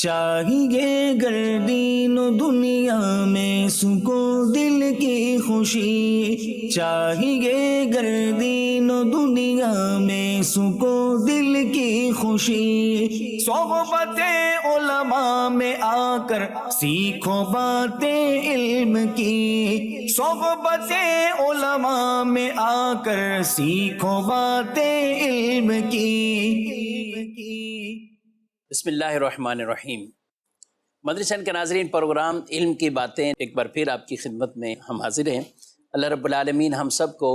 چاہیے گر دین و دنیا میں سکون دل کی خوشی، چاہیے گر دین و دنیا میں سکون دل کی خوشی، صحبت علماء میں آ کر سیکھو باتیں علم کی، صحبت علماء میں آ کر سیکھو باتیں علم کی۔ بسم اللہ الرحمن الرحیم۔ مدنی چینل کے ناظرین، پروگرام علم کی باتیں ایک بار پھر آپ کی خدمت میں ہم حاضر ہیں۔ اللہ رب العالمین ہم سب کو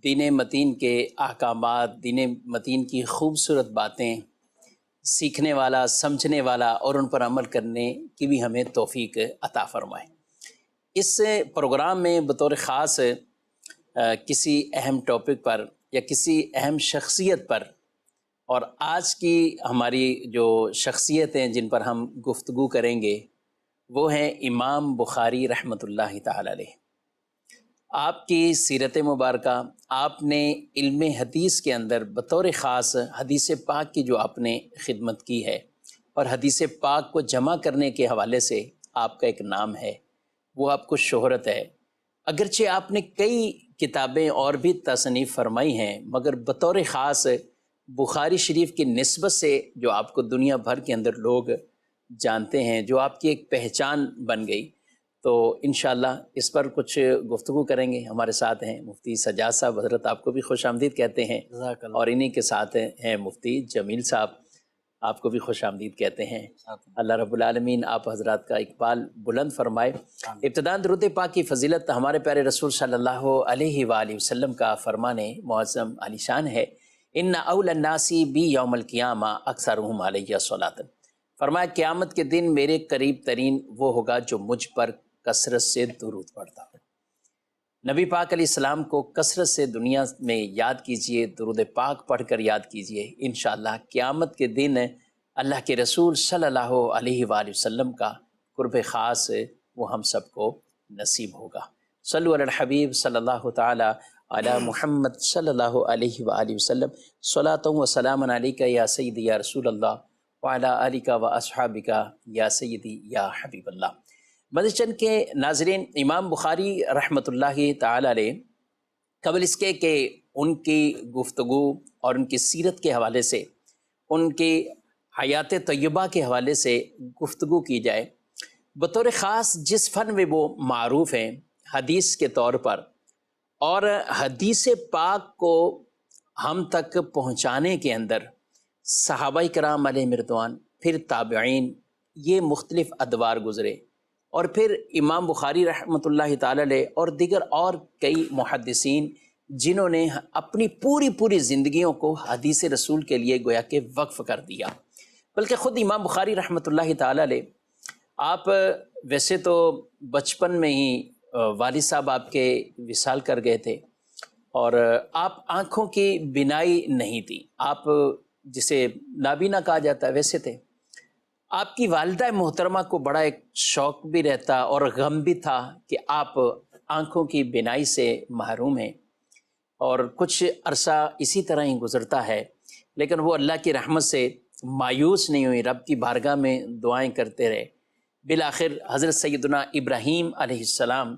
دین متین کے احکامات، دین متین کی خوبصورت باتیں سیکھنے والا، سمجھنے والا اور ان پر عمل کرنے کی بھی ہمیں توفیق عطا فرمائے۔ اس پروگرام میں بطور خاص کسی اہم ٹاپک پر یا کسی اہم شخصیت پر، اور آج کی ہماری جو شخصیتیں جن پر ہم گفتگو کریں گے وہ ہیں امام بخاری رحمۃ اللہ تعالی علیہ۔ آپ کی سیرت مبارکہ، آپ نے علم حدیث کے اندر بطور خاص حدیث پاک کی جو آپ نے خدمت کی ہے، اور حدیث پاک کو جمع کرنے کے حوالے سے آپ کا ایک نام ہے، وہ آپ کو شہرت ہے۔ اگرچہ آپ نے کئی کتابیں اور بھی تصنیف فرمائی ہیں، مگر بطور خاص بخاری شریف کی نسبت سے جو آپ کو دنیا بھر کے اندر لوگ جانتے ہیں، جو آپ کی ایک پہچان بن گئی، تو انشاءاللہ اس پر کچھ گفتگو کریں گے۔ ہمارے ساتھ ہیں مفتی سجاد صاحب، حضرت آپ کو بھی خوش آمدید کہتے ہیں، اور انہی کے ساتھ ہیں مفتی جمیل صاحب، آپ کو بھی خوش آمدید کہتے ہیں۔ اللہ رب العالمین آپ حضرات کا اقبال بلند فرمائے۔ ابتداءً درود پاک کی فضیلت ہمارے پیارے رسول صلی اللہ علیہ وآلہ وسلم کا فرمان معظم علی شان ہے، ان اول الناس بی یوم القیامہ اکثرہم علیہ صلاۃ۔ فرمایا قیامت کے دن میرے قریب ترین وہ ہوگا جو مجھ پر کثرت سے درود پڑھتا ہو۔ نبی پاک علیہ السلام کو کثرت سے دنیا میں یاد کیجئے، درود پاک پڑھ کر یاد کیجئے، انشاءاللہ قیامت کے دن اللہ کے رسول صلی اللہ علیہ وآلہ وسلم کا قرب خاص وہ ہم سب کو نصیب ہوگا۔ صلو علی الحبیب صلی اللہ تعالی علی محمد صلی اللہ علیہ وآلہ وسلم، صلاۃ و سلام علیک یا سیدی یا رسول اللہ وعلی آلک و اصحابک یا سیدی یا حبیب اللہ۔ مدنی چینل کے ناظرین، امام بخاری رحمۃ اللہ تعالی علیہ، قبل اس کے کہ ان کی گفتگو اور ان کی سیرت کے حوالے سے، ان کی حیات طیبہ کے حوالے سے گفتگو کی جائے، بطور خاص جس فن میں وہ معروف ہیں حدیث کے طور پر، اور حدیث پاک کو ہم تک پہنچانے کے اندر صحابہ کرام علیہ رضوان، پھر تابعین، یہ مختلف ادوار گزرے، اور پھر امام بخاری رحمۃ اللہ تعالی علیہ اور دیگر اور کئی محدثین جنہوں نے اپنی پوری زندگیوں کو حدیث رسول کے لیے گویا کہ وقف کر دیا۔ بلکہ خود امام بخاری رحمۃ اللہ تعالی علیہ، آپ ویسے تو بچپن میں ہی والد صاحب آپ کے وصال کر گئے تھے، اور آپ آنکھوں کی بینائی نہیں تھی، آپ جسے نابینا کہا جاتا ہے ویسے تھے۔ آپ کی والدہ محترمہ کو بڑا ایک شوق بھی رہتا اور غم بھی تھا کہ آپ آنکھوں کی بینائی سے محروم ہیں، اور کچھ عرصہ اسی طرح ہی گزرتا ہے، لیکن وہ اللہ کی رحمت سے مایوس نہیں ہوئی، رب کی بارگاہ میں دعائیں کرتے رہے۔ بالآخر حضرت سیدنا ابراہیم علیہ السلام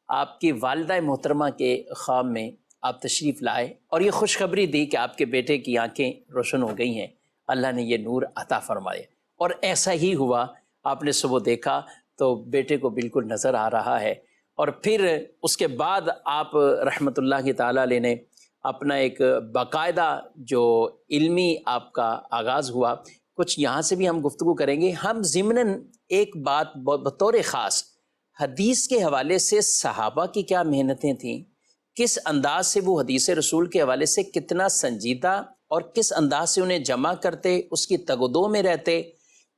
آپ کی والدہ محترمہ کے خواب میں آپ تشریف لائے اور یہ خوشخبری دی کہ آپ کے بیٹے کی آنکھیں روشن ہو گئی ہیں، اللہ نے یہ نور عطا فرمائے۔ اور ایسا ہی ہوا، آپ نے صبح دیکھا تو بیٹے کو بالکل نظر آ رہا ہے۔ اور پھر اس کے بعد آپ رحمۃ اللہ تعالی علیہ نے اپنا ایک باقاعدہ جو علمی آپ کا آغاز ہوا، کچھ یہاں سے بھی ہم گفتگو کریں گے۔ ہم ضمناً ایک بات بطور خاص حدیث کے حوالے سے صحابہ کی کیا محنتیں تھیں، کس انداز سے وہ حدیث رسول کے حوالے سے کتنا سنجیدہ اور کس انداز سے انہیں جمع کرتے، اس کی تگدو میں رہتے،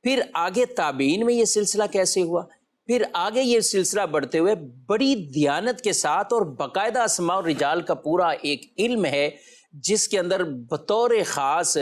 پھر آگے تابعین میں یہ سلسلہ کیسے ہوا، پھر آگے یہ سلسلہ بڑھتے ہوئے بڑی دیانت کے ساتھ اور باقاعدہ اسماء اور رجال کا پورا ایک علم ہے، جس کے اندر بطور خاص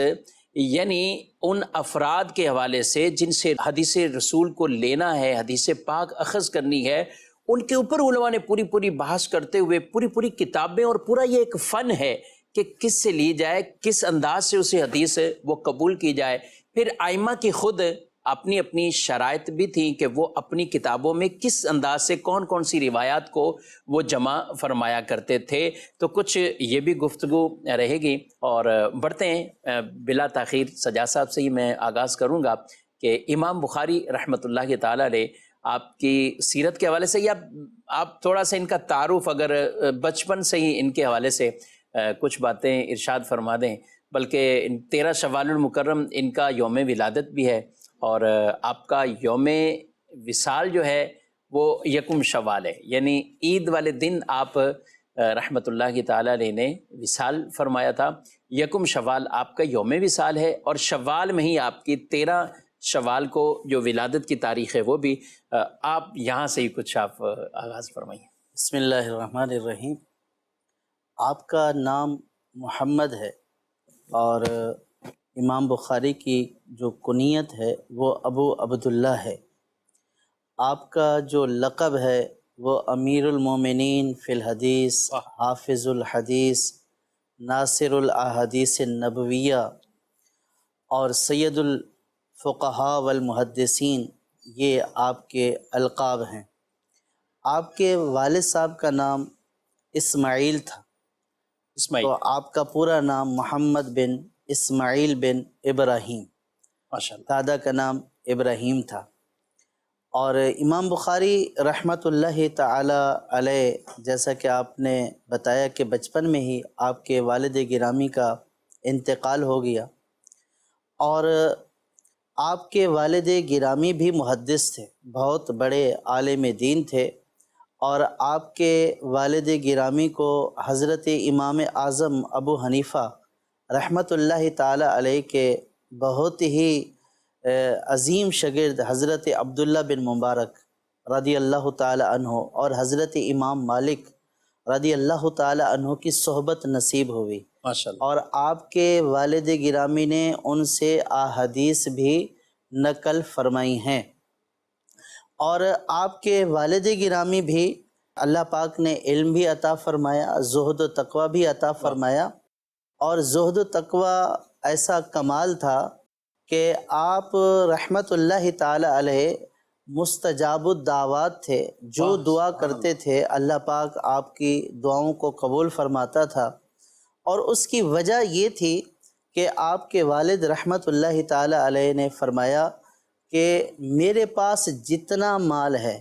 یعنی ان افراد کے حوالے سے جن سے حدیث رسول کو لینا ہے، حدیث پاک اخذ کرنی ہے، ان کے اوپر علماء نے پوری بحث کرتے ہوئے پوری کتابیں، اور پورا یہ ایک فن ہے کہ کس سے لی جائے، کس انداز سے اسے حدیث وہ قبول کی جائے۔ پھر ائمہ کی خود اپنی اپنی شرائط بھی تھیں کہ وہ اپنی کتابوں میں کس انداز سے کون کون سی روایات کو وہ جمع فرمایا کرتے تھے۔ تو کچھ یہ بھی گفتگو رہے گی، اور بڑھتے ہیں بلا تاخیر سجاد صاحب سے ہی میں آغاز کروں گا کہ امام بخاری رحمۃ اللہ تعالیٰ علیہ آپ کی سیرت کے حوالے سے، یا آپ تھوڑا سا ان کا تعارف اگر بچپن سے ہی ان کے حوالے سے کچھ باتیں ارشاد فرما دیں، بلکہ 13 شوال المکرم ان کا یوم ولادت بھی ہے، اور آپ کا یوم وصال جو ہے وہ یکم شوال ہے، یعنی عید والے دن آپ رحمۃ اللہ تعالیٰ علیہ نے وصال فرمایا تھا۔ یکم شوال آپ کا یوم وصال ہے، اور شوال میں ہی آپ کی 13 شوال کو جو ولادت کی تاریخ ہے وہ بھی آپ یہاں سے ہی کچھ آپ آغاز فرمائیں۔ بسم اللہ الرحمن الرحیم۔ آپ کا نام محمد ہے، اور امام بخاری کی جو کنیت ہے وہ ابو عبداللہ ہے۔ آپ کا جو لقب ہے وہ امیر المومنین فی الحدیث، حافظ الحدیث، ناصر الاحادیث النبویہ، اور سید الفقہاء والمحدثین، یہ آپ کے القاب ہیں۔ آپ کے والد صاحب کا نام اسماعیل تھا، اسماعیل، تو آپ کا پورا نام محمد بن اسماعیل بن ابراہیم، ماشاء اللہ۔ دادا کا نام ابراہیم تھا۔ اور امام بخاری رحمۃ اللہ تعالی علیہ، جیسا کہ آپ نے بتایا کہ بچپن میں ہی آپ کے والد گرامی کا انتقال ہو گیا، اور آپ کے والد گرامی بھی محدث تھے، بہت بڑے عالم دین تھے، اور آپ کے والد گرامی کو حضرت امام اعظم ابو حنیفہ رحمۃ اللہ تعالی علیہ کے بہت ہی عظیم شاگرد حضرت عبداللہ بن مبارک رضی اللہ تعالی عنہ اور حضرت امام مالک رضی اللہ تعالی عنہ کی صحبت نصیب ہوئی، ماشاء اللہ۔ اور آپ کے والد گرامی نے ان سے احادیث بھی نقل فرمائی ہیں۔ اور آپ کے والد گرامی بھی اللہ پاک نے علم بھی عطا فرمایا، زہد و تقوی بھی عطا فرمایا، اور زہد و تقوی ایسا کمال تھا کہ آپ رحمت اللہ تعالی علیہ مستجاب الدعوات تھے، جو دعا کرتے تھے اللہ پاک آپ کی دعاؤں کو قبول فرماتا تھا۔ اور اس کی وجہ یہ تھی کہ آپ کے والد رحمت اللہ تعالی علیہ نے فرمایا کہ میرے پاس جتنا مال ہے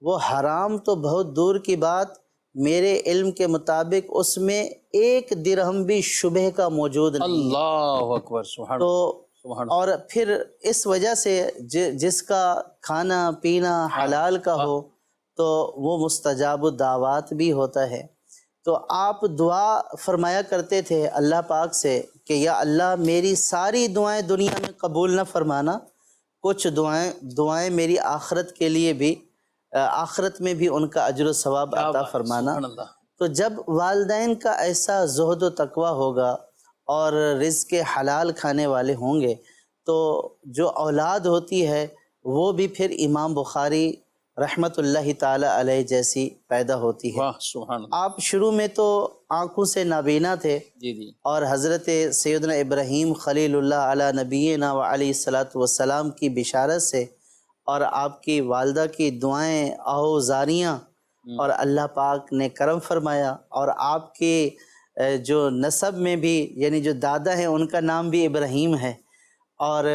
وہ حرام تو بہت دور کی بات، میرے علم کے مطابق اس میں 1 درہم بھی شبہ کا موجود نہیں ہے۔ اللہ اکبر، سبحان تو سبحان اور پھر اس وجہ سے جس کا کھانا پینا حلال کا ہو تو وہ مستجاب الدعوات بھی ہوتا ہے۔ تو آپ دعا فرمایا کرتے تھے اللہ پاک سے کہ یا اللہ میری ساری دعائیں دنیا میں قبول نہ فرمانا، کچھ دعائیں میری آخرت کے لیے بھی، آخرت میں بھی ان کا اجر و ثواب عطا فرمانا۔ سبحان اللہ۔ تو جب والدین کا ایسا زہد و تقوی ہوگا اور رزق حلال کھانے والے ہوں گے، تو جو اولاد ہوتی ہے وہ بھی پھر امام بخاری رحمت اللہ تعالی علیہ جیسی پیدا ہوتی ہے۔ واہ، سبحان اللہ۔ آپ شروع میں تو آنکھوں سے نابینا تھے، جی جی، اور حضرت سیدنا ابراہیم خلیل اللہ علی نبینا و علیہ الصلاۃ والسلام کی بشارت سے اور آپ کی والدہ کی دعائیں آہوزاریاں، اور اللہ پاک نے کرم فرمایا، اور آپ کے جو نسب میں بھی، یعنی جو دادا ہیں ان کا نام بھی ابراہیم ہے، اور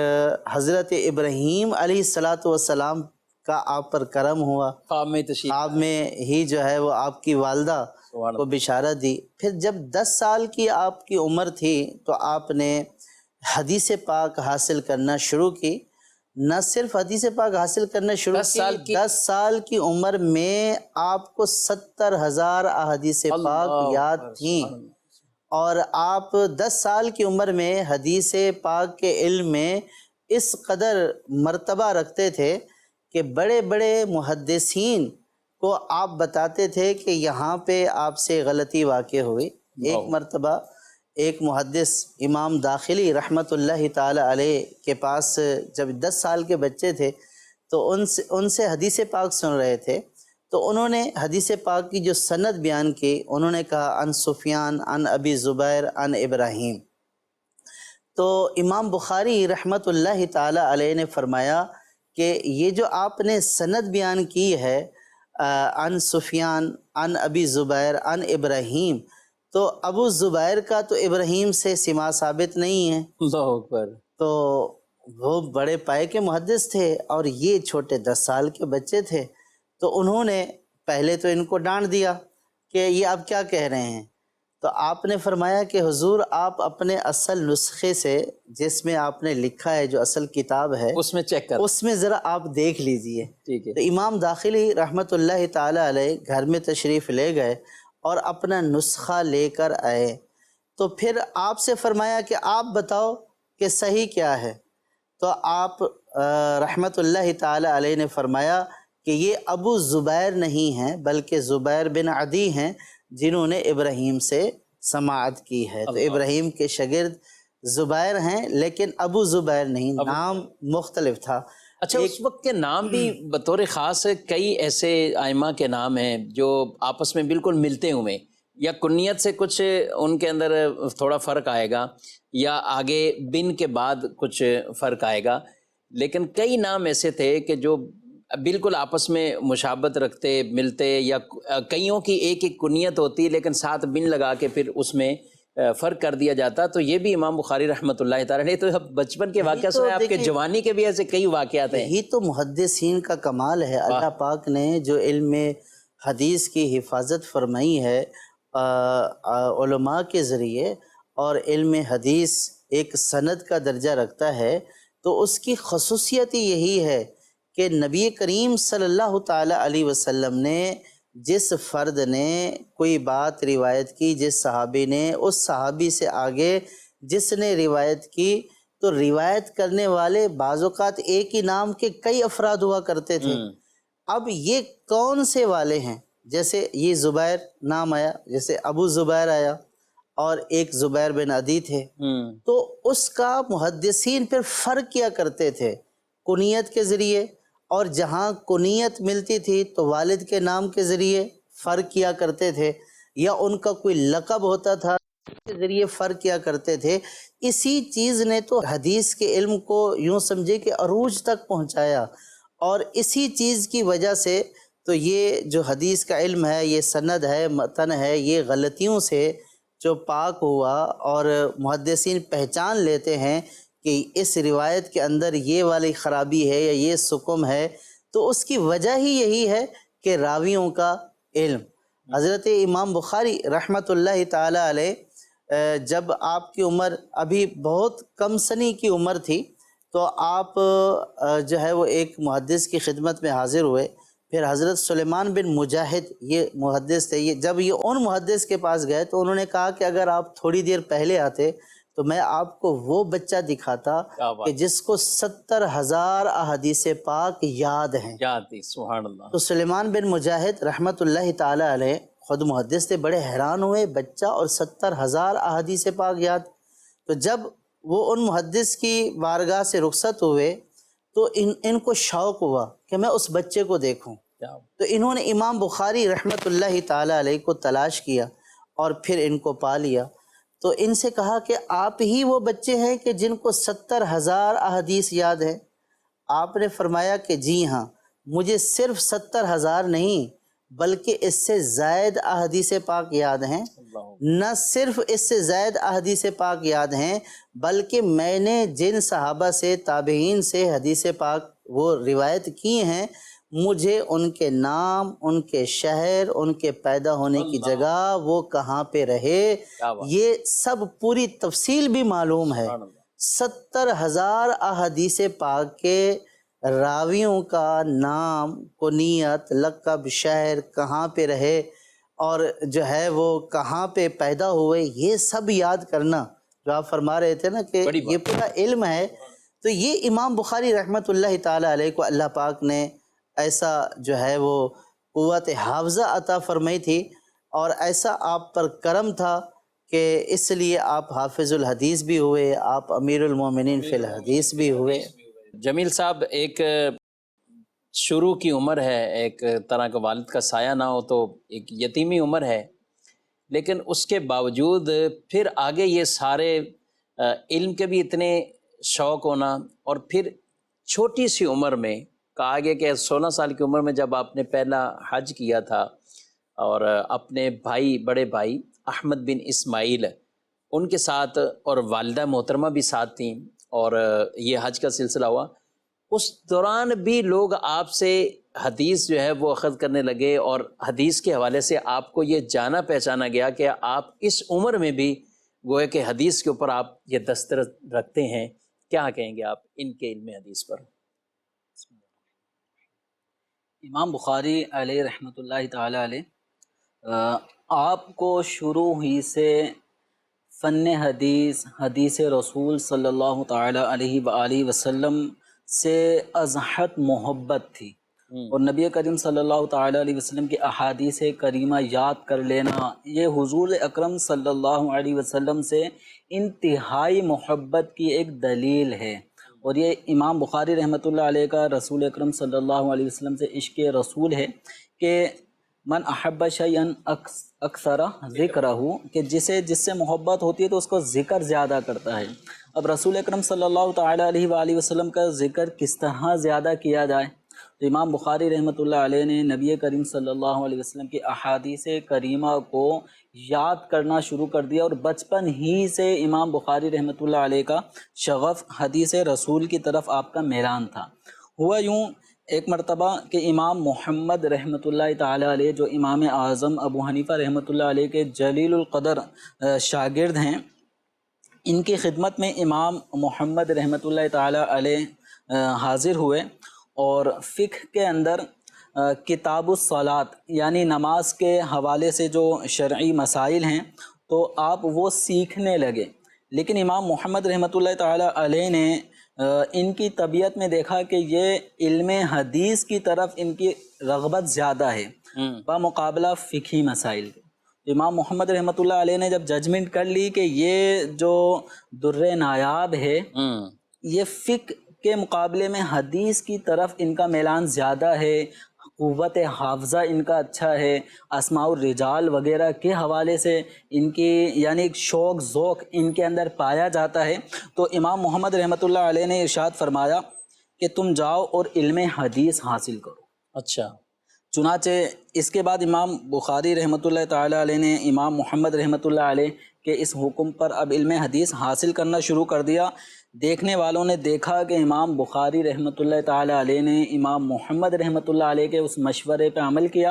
حضرت ابراہیم علیہ الصلاۃ والسلام کا آپ پر کرم ہوا، خواب میں تشریف، خواب میں ہی جو ہے وہ آپ کی والدہ سبحان کو اللہ۔ بشارت دی۔ پھر جب 10 سال کی آپ کی عمر تھی تو آپ نے حدیث پاک حاصل کرنا شروع کی۔ نہ صرف حدیث پاک حاصل کرنا شروع 10 سال کی، کی 10 سال کی عمر میں آپ کو 70,000 احادیث پاک اللہ یاد اکبر، تھیں، سبحان اللہ۔ اور آپ 10 سال کی عمر میں حدیث پاک کے علم میں اس قدر مرتبہ رکھتے تھے کہ بڑے بڑے محدثین کو آپ بتاتے تھے کہ یہاں پہ آپ سے غلطی واقع ہوئی۔ ایک مرتبہ ایک محدث امام داخلی رحمت اللہ تعالی علیہ کے پاس جب 10 سال کے بچے تھے تو ان سے حدیث پاک سن رہے تھے، تو انہوں نے حدیث پاک کی جو سند بیان کی، انہوں نے کہا عن سفیان عن ابی زبیر عن ابراہیم۔ تو امام بخاری رحمۃ اللہ تعالی علیہ نے فرمایا کہ یہ جو آپ نے سند بیان کی ہے عن سفیان عن ابی زبیر عن ابراہیم، تو ابو زبیر کا تو ابراہیم سے سما ثابت نہیں ہے، اللہ اکبر۔ تو وہ بڑے پائے کے محدث تھے اور یہ چھوٹے 10 سال کے بچے تھے، تو انہوں نے پہلے تو ان کو ڈانٹ دیا کہ یہ آپ کیا کہہ رہے ہیں، تو آپ نے فرمایا کہ حضور آپ اپنے اصل نسخے سے، جس میں آپ نے لکھا ہے جو اصل کتاب ہے، اس میں چیک کر، اس میں ذرا آپ دیکھ لیجئے۔ ٹھیک ہے۔ تو امام داخلی رحمۃ اللہ تعالی علیہ گھر میں تشریف لے گئے اور اپنا نسخہ لے کر آئے، تو پھر آپ سے فرمایا کہ آپ بتاؤ کہ صحیح کیا ہے، تو آپ رحمۃ اللہ تعالی علیہ نے فرمایا کہ یہ ابو زبیر نہیں ہیں بلکہ زبیر بن عدی ہیں جنہوں نے ابراہیم سے سماعت کی ہے۔ تو ابراہیم کے شاگرد زبیر ہیں لیکن ابو زبیر نہیں، نام مختلف تھا۔ اچھا، اس وقت کے نام بھی بطور خاص کئی ایسے ائمہ کے نام ہیں جو آپس میں بالکل ملتے ہوئے، یا کنیت سے کچھ ان کے اندر تھوڑا فرق آئے گا، یا آگے بن کے بعد کچھ فرق آئے گا، لیکن کئی نام ایسے تھے کہ جو بالکل آپس میں مشابہت رکھتے، ملتے، یا کئیوں کی ایک ایک کنیت ہوتی لیکن ساتھ بن لگا کے پھر اس میں فرق کر دیا جاتا۔ تو یہ بھی امام بخاری رحمۃ اللہ تعالیٰ نے، تو بچپن کے واقعہ سنا، آپ کے جوانی کے بھی ایسے کئی واقعات ہیں۔ یہی تو محدثین کا کمال ہے، اللہ پاک نے جو علم حدیث کی حفاظت فرمائی ہے علماء کے ذریعے، اور علم حدیث ایک سند کا درجہ رکھتا ہے، تو اس کی خصوصیت ہی یہی ہے کہ نبی کریم صلی اللہ تعالی علیہ وسلم نے جس فرد نے کوئی بات روایت کی، جس صحابی نے، اس صحابی سے آگے جس نے روایت کی، تو روایت کرنے والے بعض اوقات ایک ہی نام کے کئی افراد ہوا کرتے تھے۔ اب یہ کون سے والے ہیں؟ جیسے یہ زبیر نام آیا، جیسے ابو زبیر آیا، اور ایک زبیر بن عدی تھے، تو اس کا محدثین پھر فرق کیا کرتے تھے کنیت کے ذریعے، اور جہاں کنیت ملتی تھی تو والد کے نام کے ذریعے فرق کیا کرتے تھے، یا ان کا کوئی لقب ہوتا تھا کے ذریعے فرق کیا کرتے تھے۔ اسی چیز نے تو حدیث کے علم کو یوں سمجھے کہ عروج تک پہنچایا، اور اسی چیز کی وجہ سے تو یہ جو حدیث کا علم ہے، یہ سند ہے، متن ہے، یہ غلطیوں سے جو پاک ہوا، اور محدثین پہچان لیتے ہیں کہ اس روایت کے اندر یہ والی خرابی ہے یا یہ سقم ہے، تو اس کی وجہ ہی یہی ہے کہ راویوں کا علم۔ حضرت امام بخاری رحمۃ اللہ تعالی علیہ جب آپ کی عمر ابھی بہت کم سنی کی عمر تھی، تو آپ جو ہے وہ ایک محدث کی خدمت میں حاضر ہوئے۔ پھر حضرت سلیمان بن مجاہد یہ محدث تھے، جب یہ ان محدث کے پاس گئے تو انہوں نے کہا کہ اگر آپ تھوڑی دیر پہلے آتے تو میں آپ کو وہ بچہ دکھاتا کہ جس کو 70,000 احادیث پاک یاد ہیں۔ سبحان اللہ۔ تو سلیمان بن مجاہد رحمۃ اللہ تعالی علیہ خود محدث تھے، بڑے حیران ہوئے، بچہ اور 70,000 احادیث پاک یاد۔ تو جب وہ ان محدث کی بارگاہ سے رخصت ہوئے تو ان کو شوق ہوا کہ میں اس بچے کو دیکھوں، تو انہوں نے امام بخاری رحمۃ اللہ تعالی علیہ کو تلاش کیا اور پھر ان کو پا لیا۔ تو ان سے کہا کہ آپ ہی وہ بچے ہیں کہ جن کو 70,000 احادیث یاد ہیں؟ آپ نے فرمایا کہ جی ہاں، مجھے صرف 70,000 نہیں بلکہ اس سے زائد احادیث پاک یاد ہیں۔ نہ صرف اس سے زائد احادیث پاک یاد ہیں بلکہ میں نے جن صحابہ سے، تابعین سے حدیث پاک وہ روایت کی ہیں، مجھے ان کے نام، ان کے شہر، ان کے پیدا ہونے کی جگہ، وہ کہاں پہ رہے، یہ سب پوری تفصیل بھی معلوم ہے۔ 70,000 احادیث پاک کے راویوں کا نام، کنیت، لقب، شہر، کہاں پہ رہے، اور جو ہے وہ کہاں پہ پیدا ہوئے، یہ سب یاد کرنا جو آپ فرما رہے تھے نا کہ یہ پورا علم ہے۔ تو یہ امام بخاری رحمۃ اللہ تعالی علیہ کو اللہ پاک نے ایسا جو ہے وہ قوت حافظہ عطا فرمائی تھی، اور ایسا آپ پر کرم تھا کہ اس لیے آپ حافظ الحدیث بھی ہوئے، آپ امیر المومنین فی الحدیث بھی ہوئے۔ جمیل صاحب، ایک شروع کی عمر ہے، ایک طرح کا والد کا سایہ نہ ہو تو ایک یتیمی عمر ہے، لیکن اس کے باوجود پھر آگے یہ سارے علم کے بھی اتنے شوق ہونا، اور پھر چھوٹی سی عمر میں کہا گیا کہ 16 سال کی عمر میں جب آپ نے پہلا حج کیا تھا، اور اپنے بھائی، بڑے بھائی احمد بن اسماعیل ان کے ساتھ، اور والدہ محترمہ بھی ساتھ تھیں، اور یہ حج کا سلسلہ ہوا، اس دوران بھی لوگ آپ سے حدیث جو ہے وہ اخذ کرنے لگے، اور حدیث کے حوالے سے آپ کو یہ جانا پہچانا گیا کہ آپ اس عمر میں بھی گویا کہ حدیث کے اوپر آپ یہ دسترس رکھتے ہیں. کیا کہیں گے آپ ان کے علم حدیث پر؟ امام بخاری علیہ رحمۃ اللہ تعالی علیہ آپ کو شروع ہی سے فن حدیث، حدیث رسول صلی اللہ تعالی علیہ وآلہ وسلم سے ازحد محبت تھی، اور نبی کریم صلی اللہ تعالی علیہ وسلم کی احادیث کریمہ یاد کر لینا یہ حضور اکرم صلی اللہ علیہ وسلم سے انتہائی محبت کی ایک دلیل ہے. اور یہ امام بخاری رحمۃ اللہ علیہ کا رسول اکرم صلی اللہ علیہ وسلم سے عشق رسول ہے کہ من احب شیئا اکثر ذکرہ، کہ جس سے محبت ہوتی ہے تو اس کو ذکر زیادہ کرتا ہے. اب رسول اکرم صلی اللہ تعالی علیہ وآلہ وسلم کا ذکر کس طرح زیادہ کیا جائے؟ تو امام بخاری رحمۃ اللہ علیہ نے نبی کریم صلی اللہ علیہ وسلم کی احادیث کریمہ کو یاد کرنا شروع کر دیا، اور بچپن ہی سے امام بخاری رحمۃ اللہ علیہ کا شغف حدیث رسول کی طرف آپ کا میلان تھا. ہوا یوں ایک مرتبہ کہ امام محمد رحمۃ اللہ تعالی علیہ، جو امام اعظم ابو حنیفہ رحمۃ اللہ علیہ کے جلیل القدر شاگرد ہیں، ان کی خدمت میں امام محمد رحمۃ اللہ تعالی علیہ حاضر ہوئے، اور فقہ کے اندر کتاب الصلاۃ یعنی نماز کے حوالے سے جو شرعی مسائل ہیں تو آپ وہ سیکھنے لگے. لیکن امام محمد رحمۃ اللہ تعالی علیہ نے ان کی طبیعت میں دیکھا کہ یہ علم حدیث کی طرف ان کی رغبت زیادہ ہے بمقابلہ فقہی مسائل کے. امام محمد رحمۃ اللہ علیہ نے جب ججمنٹ کر لی کہ یہ جو در نایاب ہے یہ فقہ کے مقابلے میں حدیث کی طرف ان کا میلان زیادہ ہے، قوت حافظہ ان کا اچھا ہے، اسماء الرجال وغیرہ کے حوالے سے ان کی یعنی ایک شوق ذوق ان کے اندر پایا جاتا ہے، تو امام محمد رحمۃ اللہ علیہ نے ارشاد فرمایا کہ تم جاؤ اور علم حدیث حاصل کرو. اچھا. چنانچہ اس کے بعد امام بخاری رحمۃ اللہ تعالی علیہ نے امام محمد رحمۃ اللہ علیہ کے اس حکم پر اب علم حدیث حاصل کرنا شروع کر دیا. دیکھنے والوں نے دیکھا کہ امام بخاری رحمۃ اللہ تعالی علیہ نے امام محمد رحمۃ اللہ علیہ کے اس مشورے پہ عمل کیا،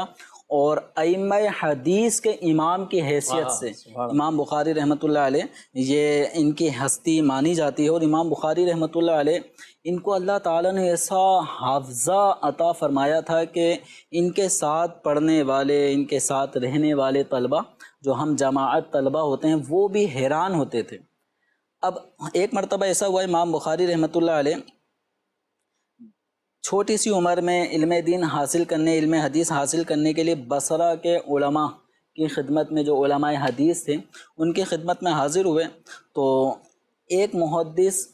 اور ائمہ حدیث کے امام کی حیثیت سے امام بخاری رحمۃ اللہ علیہ یہ ان کی ہستی مانی جاتی ہے. اور امام بخاری رحمۃ اللہ علیہ ان کو اللہ تعالیٰ نے ایسا حافظہ عطا فرمایا تھا کہ ان کے ساتھ پڑھنے والے، ان کے ساتھ رہنے والے طلبہ جو ہم جماعت طلبہ ہوتے ہیں وہ بھی حیران ہوتے تھے. اب ایک مرتبہ ایسا ہوا امام بخاری رحمۃ اللہ علیہ چھوٹی سی عمر میں علم دین حاصل کرنے، علم حدیث حاصل کرنے کے لیے بصرہ کے علماء کی خدمت میں، جو علماء حدیث تھے ان کی خدمت میں حاضر ہوئے. تو ایک محدث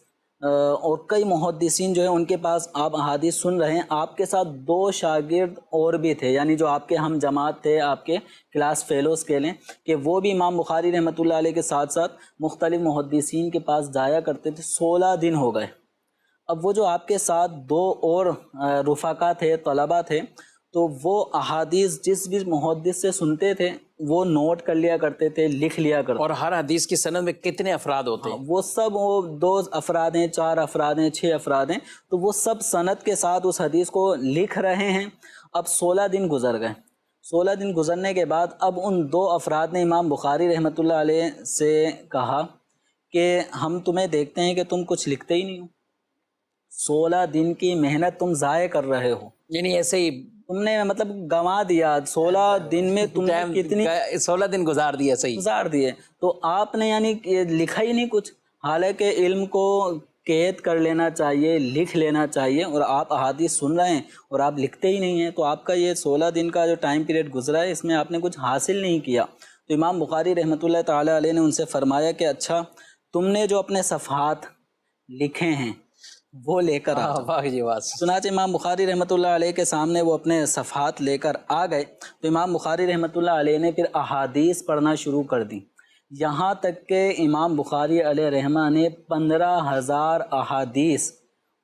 اور کئی محدثین جو ہیں ان کے پاس آپ احادیث سن رہے ہیں، آپ کے ساتھ 2 شاگرد اور بھی تھے، یعنی جو آپ کے ہم جماعت تھے، آپ کے کلاس فیلوز کے لیں، کہ وہ بھی امام بخاری رحمۃ اللہ علیہ کے ساتھ ساتھ مختلف محدثین کے پاس جایا کرتے تھے. 16 دن ہو گئے. اب وہ جو آپ کے ساتھ 2 اور رفقا تھے، طلبہ تھے، تو وہ احادیث جس بھی محدث سے سنتے تھے وہ نوٹ کر لیا کرتے تھے، لکھ لیا کرتے. اور ہر حدیث کی سند میں کتنے افراد ہوتے ہیں؟ وہ سب 2 افراد ہیں، 4 افراد ہیں، 6 افراد ہیں، تو وہ سب سند کے ساتھ اس حدیث کو لکھ رہے ہیں. اب 16 دن گزر گئے. 16 دن گزرنے کے بعد اب ان 2 افراد نے امام بخاری رحمۃ اللہ علیہ سے کہا کہ ہم تمہیں دیکھتے ہیں کہ تم کچھ لکھتے ہی نہیں ہو، 16 دن کی محنت تم ضائع کر رہے ہو. یعنی ایسے ہی تم نے مطلب گنوا دیا. 16 دن میں تم نے کتنی 16 دن گزار دیے، صحیح گزار دیے. تو آپ نے یعنی لکھا ہی نہیں کچھ، حالانکہ علم کو قید کر لینا چاہیے، لکھ لینا چاہیے، اور آپ احادیث سن رہے ہیں اور آپ لکھتے ہی نہیں ہیں. تو آپ کا یہ 16 دن کا جو ٹائم پیریڈ گزرا ہے اس میں آپ نے کچھ حاصل نہیں کیا. تو امام بخاری رحمۃ اللہ تعالی علیہ نے ان سے فرمایا کہ اچھا تم نے جو اپنے صفحات لکھے ہیں وہ لے کر آ. چنانچہ امام بخاری رحمۃ اللہ علیہ کے سامنے وہ اپنے صفحات لے کر آ گئے. تو امام بخاری رحمۃ اللہ علیہ نے پھر احادیث پڑھنا شروع کر دی. یہاں تک کہ امام بخاری علیہ رحمہ نے 15,000 احادیث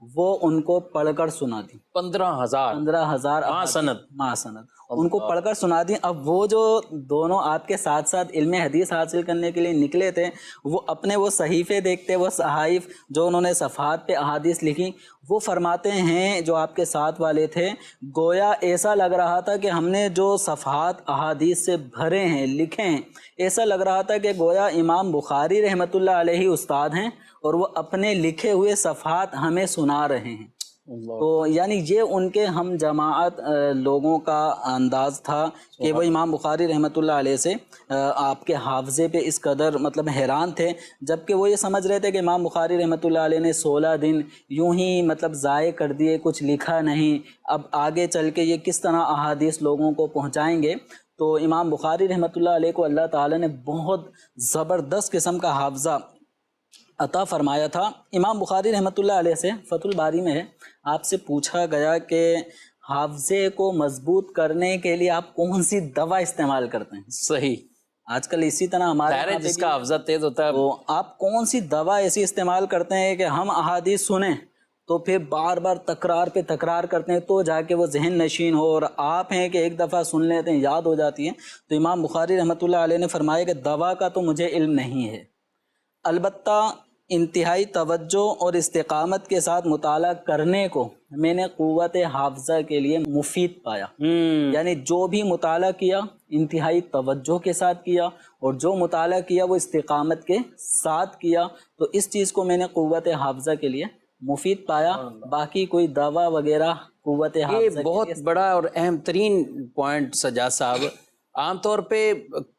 وہ ان کو پڑھ کر سنا دی. 15,000 15,000 سند ان کو پڑھ کر سنا دی. اب وہ جو دونوں آپ کے ساتھ ساتھ علم حدیث حاصل کرنے کے لیے نکلے تھے، وہ اپنے وہ صحیفے دیکھتے، وہ صحائف جو انہوں نے صفحات پہ احادیث لکھی، وہ فرماتے ہیں جو آپ کے ساتھ والے تھے، گویا ایسا لگ رہا تھا کہ ہم نے جو صفحات احادیث سے بھرے ہیں، لکھے ہیں، ایسا لگ رہا تھا کہ گویا امام بخاری رحمۃ اللہ علیہ استاد ہیں اور وہ اپنے لکھے ہوئے صفحات ہمیں سنا رہے ہیں. تو یعنی یہ ان کے ہم جماعت لوگوں کا انداز تھا کہ وہ امام بخاری رحمۃ اللہ علیہ سے آپ کے حافظے پہ اس قدر مطلب حیران تھے، جبکہ وہ یہ سمجھ رہے تھے کہ امام بخاری رحمۃ اللہ علیہ نے 16 دن یوں ہی مطلب ضائع کر دیے، کچھ لکھا نہیں، اب آگے چل کے یہ کس طرح احادیث لوگوں کو پہنچائیں گے. تو امام بخاری رحمۃ اللہ علیہ کو اللہ تعالیٰ نے بہت زبردست قسم کا حافظہ عطا فرمایا تھا. امام بخاری رحمۃ اللہ علیہ سے فتح الباری میں ہے، آپ سے پوچھا گیا کہ حافظے کو مضبوط کرنے کے لیے آپ کون سی دوا استعمال کرتے ہیں؟ صحیح. آج کل اسی طرح ہمارے جس کا حافظہ تیز ہوتا ہے، تو آپ کون سی دوا ایسی استعمال کرتے ہیں کہ ہم احادیث سنیں تو پھر بار بار تکرار پہ تکرار کرتے ہیں تو جا کے وہ ذہن نشین ہو، اور آپ ہیں کہ ایک دفعہ سن لیتے ہیں یاد ہو جاتی ہے. تو امام بخاری رحمۃ اللہ علیہ نے فرمایا کہ دوا کا تو مجھے علم نہیں ہے، البتہ انتہائی توجہ اور استقامت کے ساتھ مطالعہ کرنے کو میں نے قوت حافظہ کے لیے مفید پایا. یعنی جو بھی مطالعہ کیا انتہائی توجہ کے ساتھ کیا، اور جو مطالعہ کیا وہ استقامت کے ساتھ کیا، تو اس چیز کو میں نے قوت حافظہ کے لیے مفید پایا. باقی کوئی دوا وغیرہ قوت حافظہ یہ بہت بڑا اور اہم ترین پوائنٹ سجاد صاحب. عام طور پہ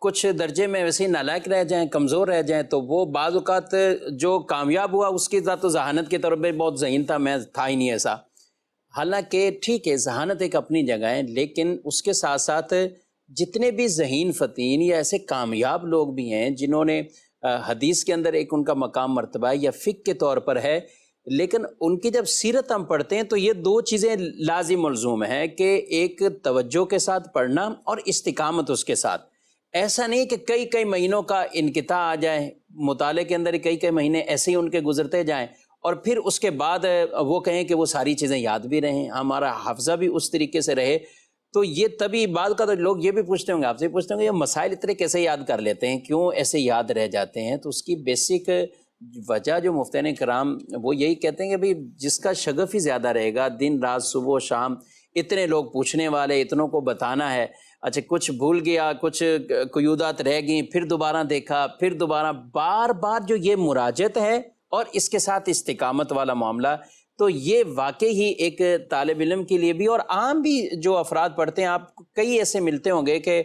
کچھ درجے میں ویسے ہی نالائق رہ جائیں، کمزور رہ جائیں، تو وہ بعض اوقات جو کامیاب ہوا اس کی ذات و ذہانت کی طور پہ بہت ذہین تھا، میں تھا ہی نہیں ایسا. حالانکہ ٹھیک ہے ذہانت ایک اپنی جگہ ہے، لیکن اس کے ساتھ ساتھ جتنے بھی ذہین فتین یا ایسے کامیاب لوگ بھی ہیں جنہوں نے حدیث کے اندر ایک ان کا مقام مرتبہ ہے یا فقہ کے طور پر ہے، لیکن ان کی جب سیرت ہم پڑھتے ہیں تو یہ دو چیزیں لازم ملزوم ہیں کہ ایک توجہ کے ساتھ پڑھنا اور استقامت اس کے ساتھ. ایسا نہیں کہ کئی مہینوں کا انقطاع آ جائے مطالعے کے اندر، کئی مہینے ایسے ہی ان کے گزرتے جائیں اور پھر اس کے بعد وہ کہیں کہ وہ ساری چیزیں یاد بھی رہیں، ہمارا حافظہ بھی اس طریقے سے رہے. تو یہ تبھی بعد کا تو لوگ یہ بھی پوچھتے ہوں گے، آپ سے پوچھتے ہوں گے یہ مسائل اتنے کیسے یاد کر لیتے ہیں، کیوں ایسے یاد رہ جاتے ہیں؟ تو اس کی بیسک وجہ جو مفتین کرام وہ یہی کہتے ہیں کہ بھئی جس کا شغف ہی زیادہ رہے گا، دن رات صبح و شام اتنے لوگ پوچھنے والے، اتنوں کو بتانا ہے، اچھا کچھ بھول گیا، کچھ قیودات رہ گئیں، پھر دوبارہ دیکھا، پھر دوبارہ، بار بار جو یہ مراجعت ہے اور اس کے ساتھ استقامت والا معاملہ، تو یہ واقعی ہی ایک طالب علم کے لیے بھی اور عام بھی جو افراد پڑھتے ہیں، آپ کئی ایسے ملتے ہوں گے کہ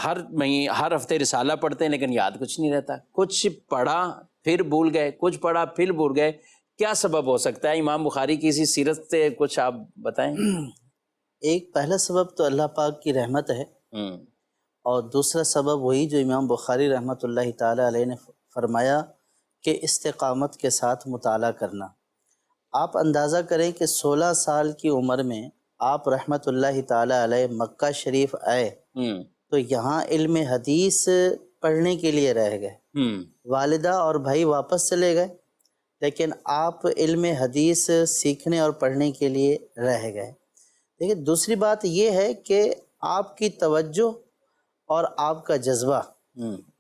ہر ہفتے رسالہ پڑھتے ہیں لیکن یاد کچھ نہیں رہتا، کچھ پڑھا پھر بھول گئے، کچھ پڑھا پھر بھول گئے. کیا سبب ہو سکتا ہے؟ امام بخاری کی اسی سیرت سے کچھ آپ بتائیں. ایک پہلا سبب تو اللہ پاک کی رحمت ہے، اور دوسرا سبب وہی جو امام بخاری رحمۃ اللہ تعالی علیہ نے فرمایا کہ استقامت کے ساتھ مطالعہ کرنا. آپ اندازہ کریں کہ 16 سال کی عمر میں آپ رحمۃ اللہ تعالی علیہ مکہ شریف آئے تو یہاں علم حدیث پڑھنے کے لیے رہ گئے. والدہ اور بھائی واپس چلے گئے، لیکن آپ علم حدیث سیکھنے اور پڑھنے کے لیے رہ گئے. دیکھیں دوسری بات یہ ہے کہ آپ کی توجہ اور آپ کا جذبہ.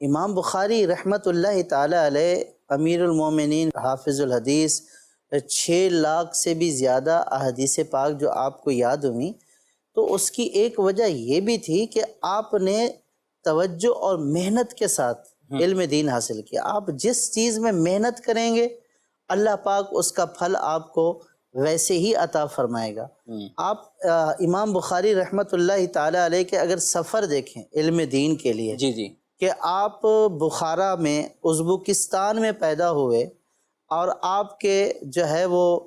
امام بخاری رحمۃ اللہ تعالی علیہ امیر المومنین حافظ الحدیث، 6 لاکھ سے بھی زیادہ احادیث پاک جو آپ کو یاد ہوئی، تو اس کی ایک وجہ یہ بھی تھی کہ آپ نے توجہ اور محنت کے ساتھ علم دین حاصل کیا. آپ جس چیز میں محنت کریں گے اللہ پاک اس کا پھل آپ کو ویسے ہی عطا فرمائے گا. آپ امام بخاری رحمۃ اللہ تعالی علیہ کے اگر سفر دیکھیں علم دین کے لیے، جی کہ آپ بخارا میں ازبکستان میں پیدا ہوئے اور آپ کے جو ہے وہ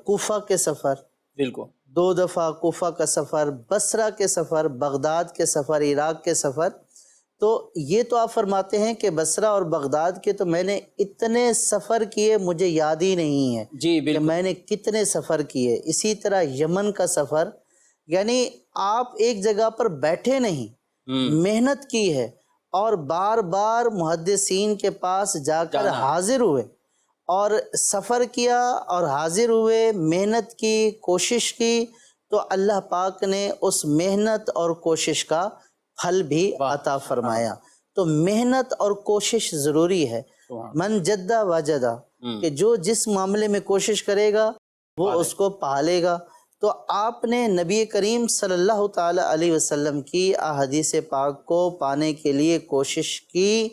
کوفہ کے سفر، بالکل 2 دفعہ کوفہ کا سفر، بصرہ کے سفر، بغداد کے سفر، عراق کے سفر. تو یہ تو آپ فرماتے ہیں کہ بصرہ اور بغداد کے تو میں نے اتنے سفر کیے مجھے یاد ہی نہیں ہے جی کہ میں نے کتنے سفر کیے. اسی طرح یمن کا سفر، یعنی آپ ایک جگہ پر بیٹھے نہیں، محنت کی ہے اور بار بار محدثین کے پاس جا کر حاضر ہوئے اور سفر کیا اور حاضر ہوئے، محنت کی، کوشش کی، تو اللہ پاک نے اس محنت اور کوشش کا پھل بھی عطا فرمایا۔ تو محنت اور کوشش ضروری ہے۔ من جدہ وجدہ، کہ جو جس معاملے میں کوشش کرے گا وہ اس کو پالے گا۔ تو آپ نے نبی کریم صلی اللہ تعالی علیہ وسلم کی احادیث پاک کو پانے کے لیے کوشش کی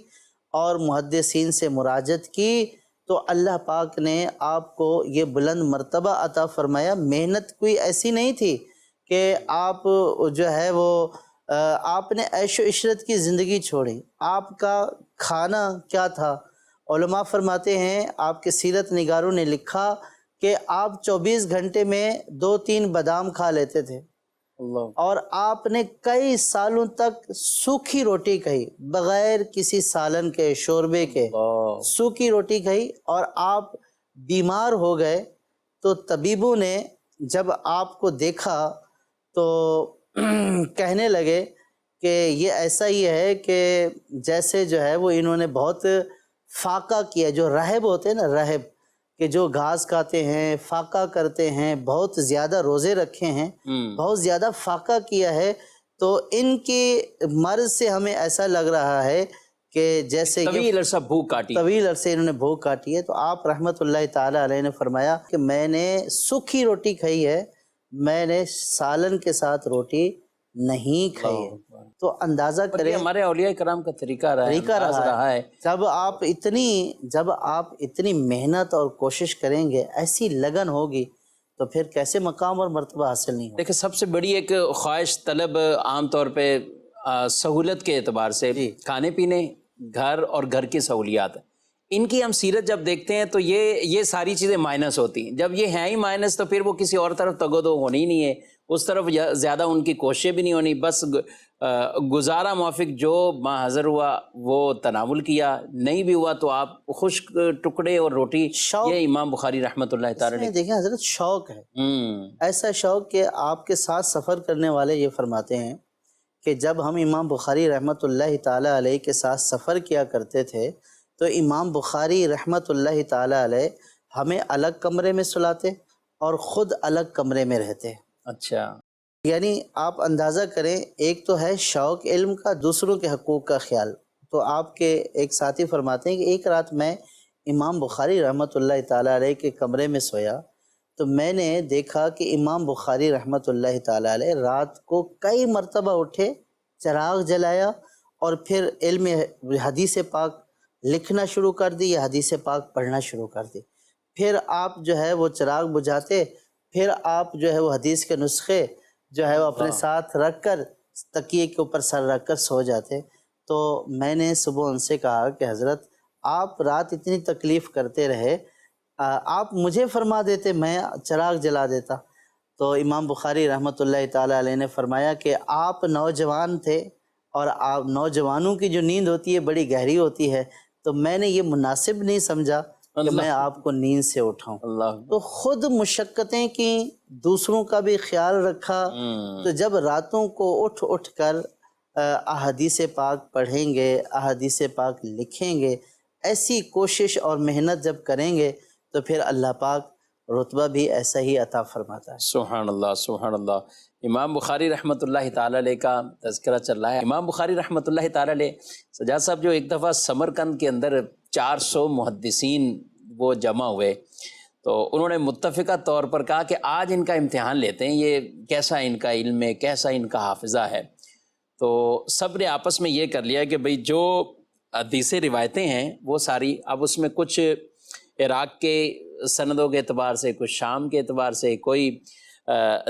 اور محدثین سے مراجعت کی، تو اللہ پاک نے آپ کو یہ بلند مرتبہ عطا فرمایا۔ محنت کوئی ایسی نہیں تھی کہ آپ جو ہے وہ آپ نے عیش و عشرت کی زندگی چھوڑی۔ آپ کا کھانا کیا تھا؟ علماء فرماتے ہیں، آپ کے سیرت نگاروں نے لکھا کہ آپ 24 گھنٹے میں 2-3 بادام کھا لیتے تھے، اور آپ نے کئی سالوں تک سوکھی روٹی کھائی، بغیر کسی سالن کے، شوربے کے، سوکھی روٹی کھائی، اور آپ بیمار ہو گئے۔ تو طبیبوں نے جب آپ کو دیکھا تو کہنے لگے کہ یہ ایسا ہی ہے کہ جیسے جو ہے وہ انہوں نے بہت فاقہ کیا۔ جو راہب ہوتے ہیں نا، راہب کہ جو گھاس کھاتے ہیں، فاقہ کرتے ہیں، بہت زیادہ روزے رکھے ہیں، بہت زیادہ فاقہ کیا ہے، تو ان کی مرض سے ہمیں ایسا لگ رہا ہے کہ جیسے طویل عرصہ بھوک کاٹی، طویل عرصے انہوں نے بھوک کاٹی ہے۔ تو آپ رحمت اللہ تعالی علیہ نے فرمایا کہ میں نے سوکھی روٹی کھائی ہے، میں نے سالن کے ساتھ روٹی نہیں کھائی ہے۔ تو اندازہ کریں، ہمارے اولیاء کرام کا طریقہ رہا ہے۔ جب آپ اتنی محنت اور کوشش کریں گے، ایسی لگن ہوگی، تو پھر کیسے مقام اور مرتبہ حاصل نہیں ہوگا۔ دیکھیں، سب سے بڑی ایک خواہش طلب عام طور پہ سہولت کے اعتبار سے کھانے پینے، گھر اور گھر کی سہولیات، ان کی ہم سیرت جب دیکھتے ہیں تو یہ ساری چیزیں مائنس ہوتی ہیں۔ جب یہ ہیں ہی مائنس تو پھر وہ کسی اور طرف تگودو ہونی نہیں ہے، اس طرف زیادہ ان کی کوششیں بھی نہیں ہونی، بس گزارا موافق جو حاضر ہوا وہ تناول کیا، نہیں بھی ہوا تو آپ خشک ٹکڑے اور روٹی۔ یہ امام بخاری رحمۃ اللہ تعالی دیکھیں حضرت، شوق ہے، ایسا شوق کہ آپ کے ساتھ سفر کرنے والے یہ فرماتے ہیں کہ جب ہم امام بخاری رحمۃ اللہ تعالی علیہ کے ساتھ سفر کیا کرتے تھے تو امام بخاری رحمۃ اللہ تعالی علیہ ہمیں الگ کمرے میں سلاتے اور خود الگ کمرے میں رہتے۔ اچھا، یعنی آپ اندازہ کریں، ایک تو ہے شوق علم کا، دوسروں کے حقوق کا خیال۔ تو آپ کے ایک ساتھی فرماتے ہیں کہ ایک رات میں امام بخاری رحمۃ اللہ تعالی علیہ کے کمرے میں سویا تو میں نے دیکھا کہ امام بخاری رحمۃ اللہ تعالی علیہ رات کو کئی مرتبہ اٹھے، چراغ جلایا اور پھر علم حدیث پاک لکھنا شروع کر دی یا حدیث پاک پڑھنا شروع کر دی۔ پھر آپ جو ہے وہ چراغ بجھاتے، پھر آپ جو ہے وہ حدیث کے نسخے جو ہے وہ اپنے ساتھ رکھ کر تکیے کے اوپر سر رکھ کر سو جاتے۔ تو میں نے صبح ان سے کہا کہ حضرت آپ رات اتنی تکلیف کرتے رہے، آپ مجھے فرما دیتے، میں چراغ جلا دیتا۔ تو امام بخاری رحمۃ اللہ تعالی علیہ نے فرمایا کہ آپ نوجوان تھے اور آپ نوجوانوں کی جو نیند ہوتی ہے بڑی گہری ہوتی ہے، تو میں نے یہ مناسب نہیں سمجھا کہ میں آپ کو نیند سے اٹھاؤں۔ تو خود مشقتیں کی، دوسروں کا بھی خیال رکھا۔ تو جب راتوں کو اٹھ کر احادیث پاک پڑھیں گے، احادیث پاک لکھیں گے، ایسی کوشش اور محنت جب کریں گے تو پھر اللہ پاک رتبہ بھی ایسا ہی عطا فرماتا ہے۔ سبحان اللہ، سبحان اللہ۔ امام بخاری رحمۃ اللہ تعالی علیہ کا تذکرہ چل رہا ہے۔ امام بخاری رحمۃ اللہ تعالی علیہ، سجاد صاحب، جو ایک دفعہ سمرقند کے اندر 400 محدثین وہ جمع ہوئے تو انہوں نے متفقہ طور پر کہا کہ آج ان کا امتحان لیتے ہیں، یہ کیسا ان کا علم ہے، کیسا ان کا حافظہ ہے۔ تو سب نے آپس میں یہ کر لیا کہ بھئی جو حدیث روایتیں ہیں وہ ساری، اب اس میں کچھ عراق کے سندوں کے اعتبار سے، کچھ شام کے اعتبار سے، کوئی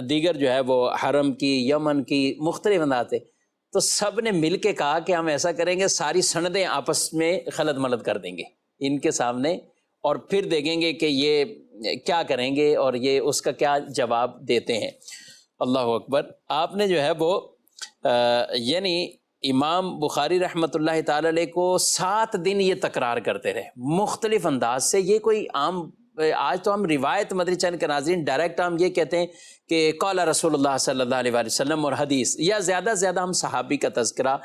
دیگر جو ہے وہ حرم کی، یمن کی، مختلف انداز سے، تو سب نے مل کے کہا کہ ہم ایسا کریں گے، ساری سندیں آپس میں خلط ملط کر دیں گے ان کے سامنے، اور پھر دیکھیں گے کہ یہ کیا کریں گے اور یہ اس کا کیا جواب دیتے ہیں۔ اللہ اکبر۔ آپ نے جو ہے وہ یعنی امام بخاری رحمۃ اللہ تعالی علیہ کو 7 دن یہ تکرار کرتے رہے مختلف انداز سے۔ یہ کوئی عام آج تو ہم روایت مدری چینل کے ناظرین ڈائریکٹ ہم یہ کہتے ہیں کہ قال رسول اللہ صلی اللہ علیہ وسلم اور حدیث، یا زیادہ سے زیادہ ہم صحابی کا تذکرہ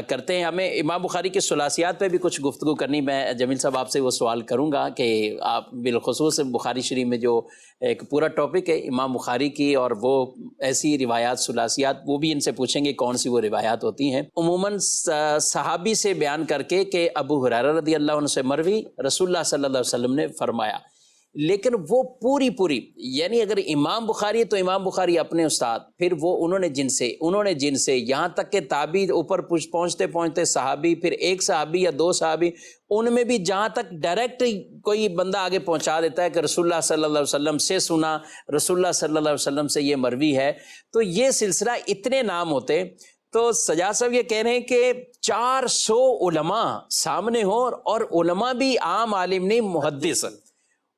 کرتے ہیں۔ ہمیں امام بخاری کے ثلاثیات پہ بھی کچھ گفتگو کرنی، میں جمیل صاحب آپ سے وہ سوال کروں گا کہ آپ بالخصوص بخاری شریف میں جو ایک پورا ٹاپک ہے امام بخاری کی، اور وہ ایسی روایات ثلاثیات، وہ بھی ان سے پوچھیں گے کون سی وہ روایات ہوتی ہیں۔ عموماً صحابی سے بیان کر کے کہ ابو ہریرہ رضی اللہ عنہ سے مروی رسول اللہ صلی اللہ علیہ وسلم نے فرمایا، لیکن وہ پوری یعنی اگر امام بخاری ہے تو امام بخاری اپنے استاد، پھر وہ انہوں نے جن سے یہاں تک کہ تابعی اوپر پہنچتے صحابی، پھر ایک صحابی یا دو صحابی، ان میں بھی جہاں تک ڈائریکٹ کوئی بندہ آگے پہنچا دیتا ہے کہ رسول اللہ صلی اللہ علیہ وسلم سے سنا، رسول اللہ صلی اللہ علیہ وسلم سے یہ مروی ہے، تو یہ سلسلہ اتنے نام ہوتے۔ تو سجاد صاحب یہ کہہ رہے ہیں کہ 400 علماء سامنے ہوں، اور علماء بھی عام عالم نہیں، محدث،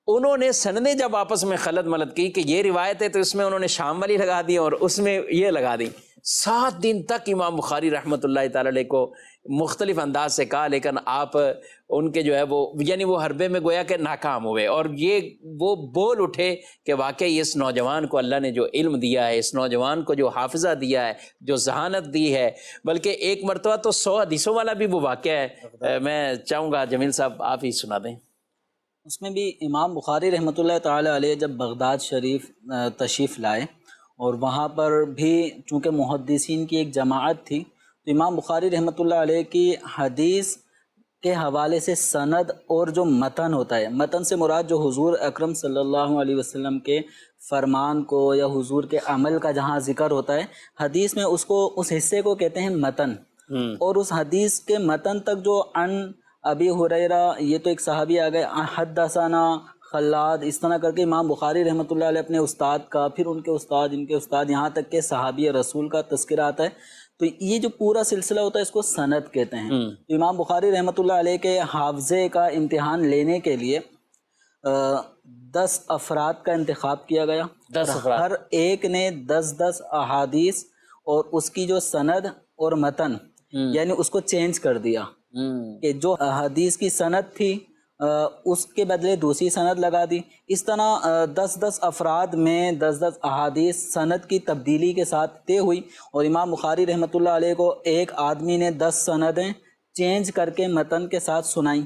انہوں نے سندیں جب آپس میں خلط ملط کی کہ یہ روایت ہے تو اس میں انہوں نے شام والی لگا دی اور اس میں یہ لگا دی۔ 7 دن تک امام بخاری رحمۃ اللہ تعالی علیہ کو مختلف انداز سے کہا، لیکن آپ ان کے جو ہے وہ یعنی وہ حربے میں گویا کہ ناکام ہوئے، اور یہ وہ بول اٹھے کہ واقعی اس نوجوان کو اللہ نے جو علم دیا ہے، اس نوجوان کو جو حافظہ دیا ہے، جو ذہانت دی ہے، بلکہ ایک مرتبہ تو 100 حدیثوں والا بھی وہ واقعہ ہے، میں چاہوں گا جمیل صاحب آپ ہی سنا دیں۔ اس میں بھی امام بخاری رحمۃ اللہ تعالی علیہ جب بغداد شریف تشریف لائے، اور وہاں پر بھی چونکہ محدثین کی ایک جماعت تھی، تو امام بخاری رحمۃ اللہ علیہ کی حدیث کے حوالے سے سند اور جو متن ہوتا ہے، متن سے مراد جو حضور اکرم صلی اللہ علیہ وسلم کے فرمان کو یا حضور کے عمل کا جہاں ذکر ہوتا ہے، حدیث میں اس حصے کو کہتے ہیں متن، اور اس حدیث کے متن تک جو ابی ہریرہ، یہ تو ایک صحابی آ گئے، حدثنا خلاد، اس طرح کر کے امام بخاری رحمۃ اللہ علیہ اپنے استاد کا، پھر ان کے استاد، یہاں تک کہ صحابی رسول کا تذکرہ آتا ہے، تو یہ جو پورا سلسلہ ہوتا ہے اس کو سند کہتے ہیں۔ تو امام بخاری رحمۃ اللہ علیہ کے حافظے کا امتحان لینے کے لیے 10 افراد کا انتخاب کیا گیا، 10 افراد، ہر ایک نے 10 احادیث اور اس کی جو سند اور متن یعنی اس کو چینج کر دیا، کہ جو حدیث کی سند تھی اس کے بدلے دوسری سند لگا دی۔ اس طرح 10 افراد میں 10 احادیث سند کی تبدیلی کے ساتھ طے ہوئی، اور امام بخاری رحمۃ اللہ علیہ کو ایک آدمی نے 10 سندیں چینج کر کے متن کے ساتھ سنائیں،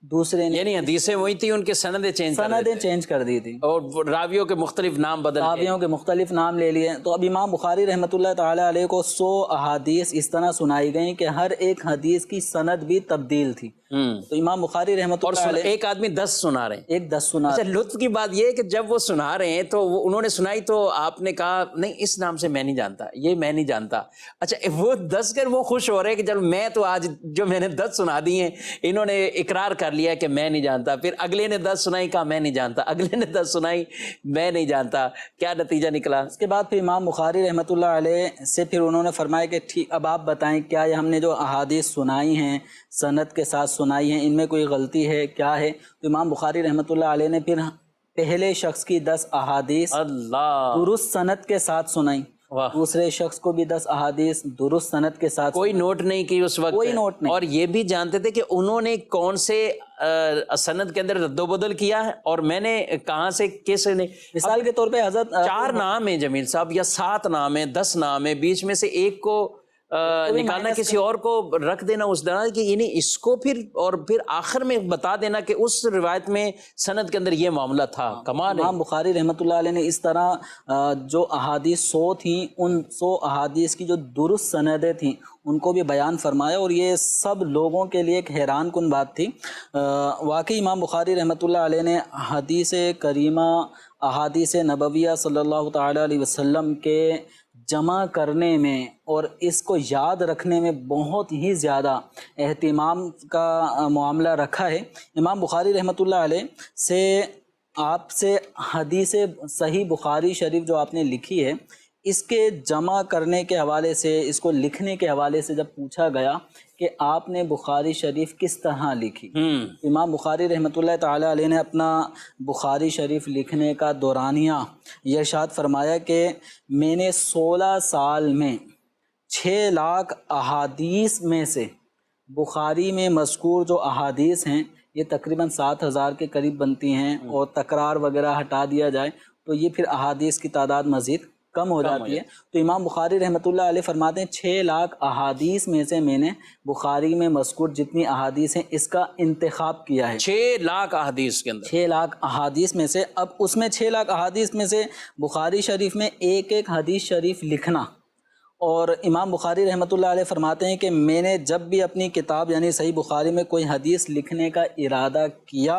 دوسرے نے یعنی حدیثیں وہی تھی، ان کے سندیں چینج کر دی تھی، اور راویوں کے مختلف نام راویوں کے مختلف نام لے لیے۔ تو اب امام بخاری رحمۃ اللہ تعالی علیہ کو 100 احادیث اس طرح سنائی گئیں کہ ہر ایک حدیث کی سند بھی تبدیل تھی۔ تو امام بخاری رحمۃ اللہ علیہ، ایک آدمی 10 سنا رہے ہیں، ایک 10 سنا۔ اچھا، لطف کی بات یہ ہے کہ جب وہ سنا رہے ہیں تو انہوں نے سنائی تو آپ نے کہا نہیں اس نام سے میں نہیں جانتا، یہ میں نہیں جانتا، اچھا وہ 10 کر وہ خوش ہو رہے ہیں کہ جب میں تو آج جو میں نے 10 سنا دی ہیں، انہوں نے اقرار کر لیا کہ میں نہیں جانتا، پھر اگلے نے 10 سنائی، کہا میں نہیں جانتا، اگلے نے 10 سنائی، میں نہیں جانتا، کیا نتیجہ نکلا؟ اس کے بعد پھر امام بخاری رحمۃ اللہ علیہ سے پھر انہوں نے فرمایا کہ ٹھیک، اب آپ بتائیں کیا یہ ہم نے جو احادیث سنائی ہیں، سند کے ساتھ سنائی ہیں، ان میں کوئی غلطی ہے، کیا ہے؟ تو امام بخاری رحمۃ اللہ علیہ نے پھر پہلے شخص کی 10 احادیث درست سند کے ساتھ سنائی، دوسرے شخص کو بھی 10 احادیث درست سند کے ساتھ، کوئی نوٹ نہیں کی اس وقت، کوئی نوٹ نہیں، اور یہ بھی جانتے تھے کہ انہوں نے کون سے سند کے اندر رد و بدل کیا ہے اور میں نے کہاں سے کس نے۔ مثال کے طور پہ حضرت 4 نام ہیں جمیل صاحب، یا 7 نام ہیں، 10 نام ہیں، بیچ میں سے ایک کو نکالنا، کسی اور کو رکھ دینا اس طرح کہ یعنی اس کو پھر اور پھر آخر میں بتا دینا کہ اس روایت میں سند کے اندر یہ معاملہ تھا، کمال ہے۔ امام بخاری رحمۃ اللہ علیہ نے اس طرح جو احادیث 100 تھیں، ان 100 احادیث کی جو درست سندیں تھیں ان کو بھی بیان فرمایا، اور یہ سب لوگوں کے لیے ایک حیران کن بات تھی۔ واقعی امام بخاری رحمۃ اللہ علیہ نے حدیث کریمہ، احادیث نبویہ صلی اللہ تعالی علیہ وسلم کے جمع کرنے میں اور اس کو یاد رکھنے میں بہت ہی زیادہ اہتمام کا معاملہ رکھا ہے۔ امام بخاری رحمۃ اللہ علیہ سے آپ سے حدیث صحیح بخاری شریف جو آپ نے لکھی ہے، اس کے جمع کرنے کے حوالے سے، اس کو لکھنے کے حوالے سے جب پوچھا گیا کہ آپ نے بخاری شریف کس طرح لکھی، امام بخاری رحمۃ اللہ تعالی علیہ نے اپنا بخاری شریف لکھنے کا دورانیہ یہ ارشاد فرمایا کہ میں نے 16 سال میں 6 لاکھ احادیث میں سے بخاری میں مذکور جو احادیث ہیں یہ تقریباً 7000 کے قریب بنتی ہیں، اور تکرار وغیرہ ہٹا دیا جائے تو یہ پھر احادیث کی تعداد مزید کم ہو جاتی ہے۔ تو امام بخاری رحمۃ اللہ علیہ فرماتے ہیں 6 لاکھ احادیث میں سے میں نے بخاری میں مذکور جتنی احادیث ہیں اس کا انتخاب کیا ہے۔ 6 لاکھ احادیث کے اندر 6 لاکھ احادیث میں سے، اب اس میں 6 لاکھ احادیث میں سے بخاری شریف میں ایک ایک حدیث شریف لکھنا، اور امام بخاری رحمۃ اللہ علیہ فرماتے ہیں کہ میں نے جب بھی اپنی کتاب یعنی صحیح بخاری میں کوئی حدیث لکھنے کا ارادہ کیا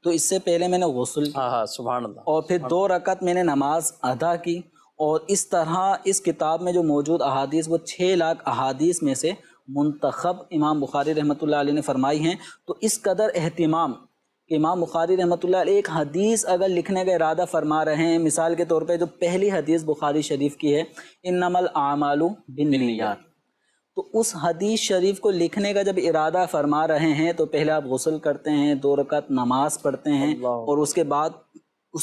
تو اس سے پہلے میں نے غسل کیا، ہاں سبحان اللہ، اور پھر 2 رکعت میں نے نماز ادا کی، اور اس طرح اس کتاب میں جو موجود احادیث وہ 6 لاکھ احادیث میں سے منتخب امام بخاری رحمۃ اللہ علیہ نے فرمائی ہیں۔ تو اس قدر اہتمام کہ امام بخاری رحمۃ اللہ علیہ ایک حدیث اگر لکھنے کا ارادہ فرما رہے ہیں، مثال کے طور پہ جو پہلی حدیث بخاری شریف کی ہے انما الاعمال بالنیات، تو اس حدیث شریف کو لکھنے کا جب ارادہ فرما رہے ہیں تو پہلے آپ غسل کرتے ہیں، 2 رکعت نماز پڑھتے ہیں، اور اس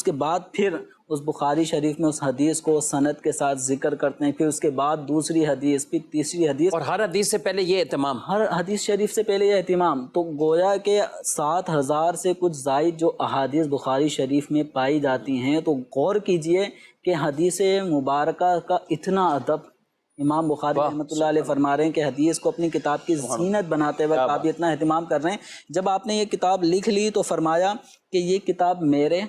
کے بعد پھر اس بخاری شریف میں اس حدیث کو سند کے ساتھ ذکر کرتے ہیں، پھر اس کے بعد دوسری حدیث، پھر تیسری حدیث، اور ہر حدیث سے پہلے یہ اہتمام، ہر حدیث شریف سے پہلے یہ اہتمام۔ تو گویا کہ 7000 سے کچھ زائد جو احادیث بخاری شریف میں پائی جاتی ہیں، تو غور کیجئے کہ حدیث مبارکہ کا اتنا ادب امام بخاری رحمۃ اللہ علیہ فرما رہے ہیں کہ حدیث کو اپنی کتاب کی زینت بناتے وقت آپ اتنا اہتمام کر رہے ہیں۔ جب آپ نے یہ کتاب لکھ لی تو فرمایا کہ یہ کتاب میرے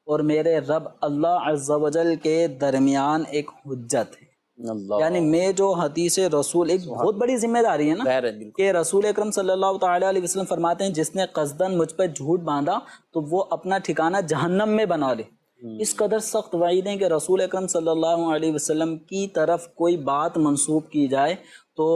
اور میرے رب اللہ عز و جل کے درمیان ایک حجت ہے، اللہ، یعنی میں جو حدیث رسول، ایک بہت بڑی ذمہ داری ہے نا کہ رسول اکرم صلی اللہ تعالیٰ علیہ وسلم فرماتے ہیں جس نے قصداً مجھ پر جھوٹ باندھا تو وہ اپنا ٹھکانہ جہنم میں بنا لے۔ اس قدر سخت وعید ہے کہ رسول اکرم صلی اللہ علیہ وسلم کی طرف کوئی بات منسوب کی جائے تو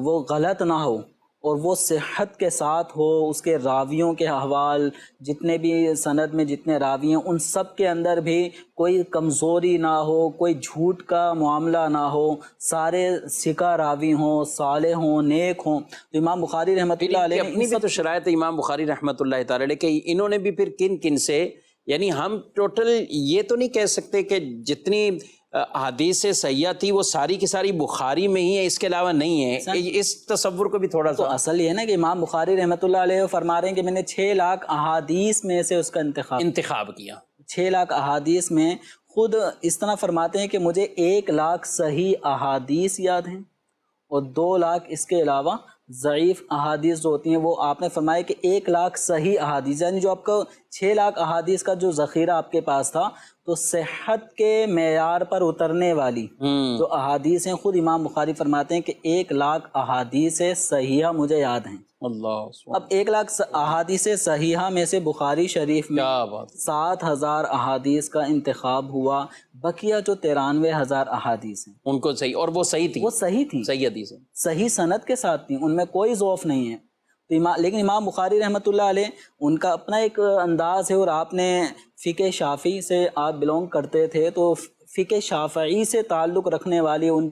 وہ غلط نہ ہو، اور وہ صحت کے ساتھ ہو، اس کے راویوں کے احوال جتنے بھی سند میں جتنے راوی ہیں ان سب کے اندر بھی کوئی کمزوری نہ ہو، کوئی جھوٹ کا معاملہ نہ ہو، سارے ثقہ راوی ہوں، صالح ہوں، نیک ہوں۔ تو امام بخاری رحمۃ اللہ علیہ نے اپنی بھی تو شرائط امام بخاری رحمۃ اللہ تعالی علیہ کہ انہوں نے بھی پھر کن کن سے، یعنی ہم ٹوٹل یہ تو نہیں کہہ سکتے کہ جتنی احادیث صحیحہ تھی وہ ساری کی ساری بخاری میں ہی ہے، اس کے علاوہ نہیں ہے، اس تصور کو بھی تھوڑا سا۔ تو اصل یہ ہے نا کہ امام بخاری رحمۃ اللہ علیہ فرما رہے ہیں کہ میں نے 6 لاکھ احادیث میں سے اس کا انتخاب کیا، 6 لاکھ احادیث میں خود اس طرح فرماتے ہیں کہ مجھے 1 لاکھ صحیح احادیث یاد ہیں، اور 2 لاکھ اس کے علاوہ ضعیف احادیث جو ہوتی ہیں، وہ آپ نے فرمایا کہ 1 لاکھ صحیح احادیث، یعنی جو آپ کا 6 لاکھ احادیث کا جو ذخیرہ آپ کے پاس تھا تو صحت کے معیار پر اترنے والی جو احادیث ہیں، خود امام بخاری فرماتے ہیں کہ 1 لاکھ احادیث صحیحہ مجھے یاد ہیں۔ اللہ، اب 1 لاکھ احادیث صحیحہ میں سے بخاری شریف میں 7000 احادیث کا انتخاب ہوا، بقیہ جو 93,000 احادیث ہیں ان کو صحیح، اور وہ صحیح تھی، وہ صحیح تھی، صحیح حدیث ہے، صحیح سند کے ساتھ تھی، ان میں کوئی ضعف نہیں ہے۔ لیکن امام بخاری رحمۃ اللہ علیہ ان کا اپنا ایک انداز ہے، اور آپ نے فقہ شافعی سے آپ بلونگ کرتے تھے تو فقہ شافعی سے تعلق رکھنے والی، ان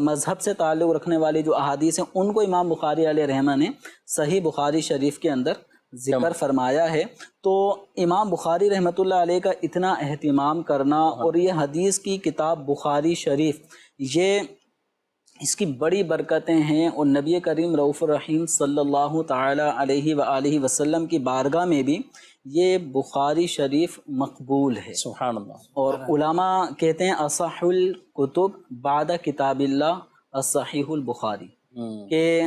مذہب سے تعلق رکھنے والی جو احادیث ہیں ان کو امام بخاری علیہ رحمہ نے صحیح بخاری شریف کے اندر ذکر فرمایا ہے۔ تو امام بخاری رحمۃ اللہ علیہ کا اتنا اہتمام کرنا، اور یہ حدیث کی کتاب بخاری شریف، یہ اس کی بڑی برکتیں ہیں، اور نبی کریم رؤوف الرحیم صلی اللہ تعالی علیہ وآلہ وسلم کی بارگاہ میں بھی یہ بخاری شریف مقبول ہے، سبحان اللہ۔ اور علماء کہتے ہیں اصح الکتب بعد کتاب اللہ الصحیح البخاری، کہ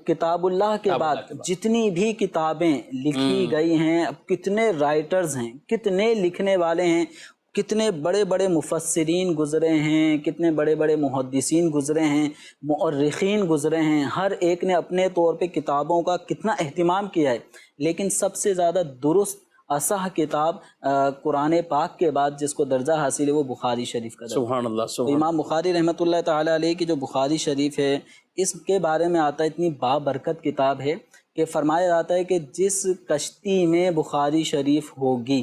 کتاب اللہ کے بعد جتنی بھی کتابیں لکھی گئی ہیں، اب کتنے رائٹرز ہیں، کتنے لکھنے والے ہیں، کتنے بڑے بڑے مفسرین گزرے ہیں، کتنے بڑے بڑے محدثین گزرے ہیں، مؤرخین گزرے ہیں، ہر ایک نے اپنے طور پہ کتابوں کا کتنا اہتمام کیا ہے، لیکن سب سے زیادہ درست اصح کتاب قرآن پاک کے بعد جس کو درجہ حاصل ہے وہ بخاری شریف کا درجہ۔ سبحان اللہ، تو امام بخاری رحمۃ اللہ تعالی علیہ کی جو بخاری شریف ہے، اس کے بارے میں آتا ہے اتنی بابرکت کتاب ہے کہ فرمایا جاتا ہے کہ جس کشتی میں بخاری شریف ہوگی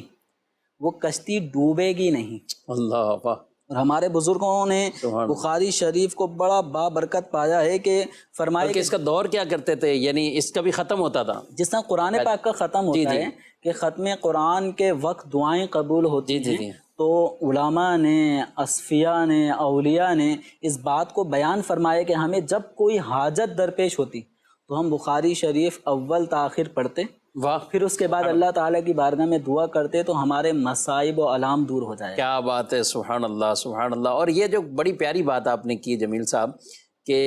وہ کشتی ڈوبے گی نہیں۔ اللہ، واہ۔ اور ہمارے بزرگوں نے بخاری شریف کو بڑا بابرکت پایا ہے کہ فرمایا کہ اس کا دور کیا کرتے تھے، یعنی اس کا بھی ختم ہوتا تھا جس طرح قرآن پاک کا ختم ہوتا ہے کہ ختم قرآن کے وقت دعائیں قبول ہوتی ہیں، تو علماء نے، اصفیاء نے، اولیاء نے اس بات کو بیان فرمایا کہ ہمیں جب کوئی حاجت درپیش ہوتی تو ہم بخاری شریف اول تاخیر پڑھتے، واہ، پھر اس کے بعد اللہ تعالیٰ کی بارگاہ میں دعا کرتے تو ہمارے مصائب و الام دور ہو جائے۔ کیا بات ہے، سبحان اللہ سبحان اللہ۔ اور یہ جو بڑی پیاری بات آپ نے کی جمیل صاحب کہ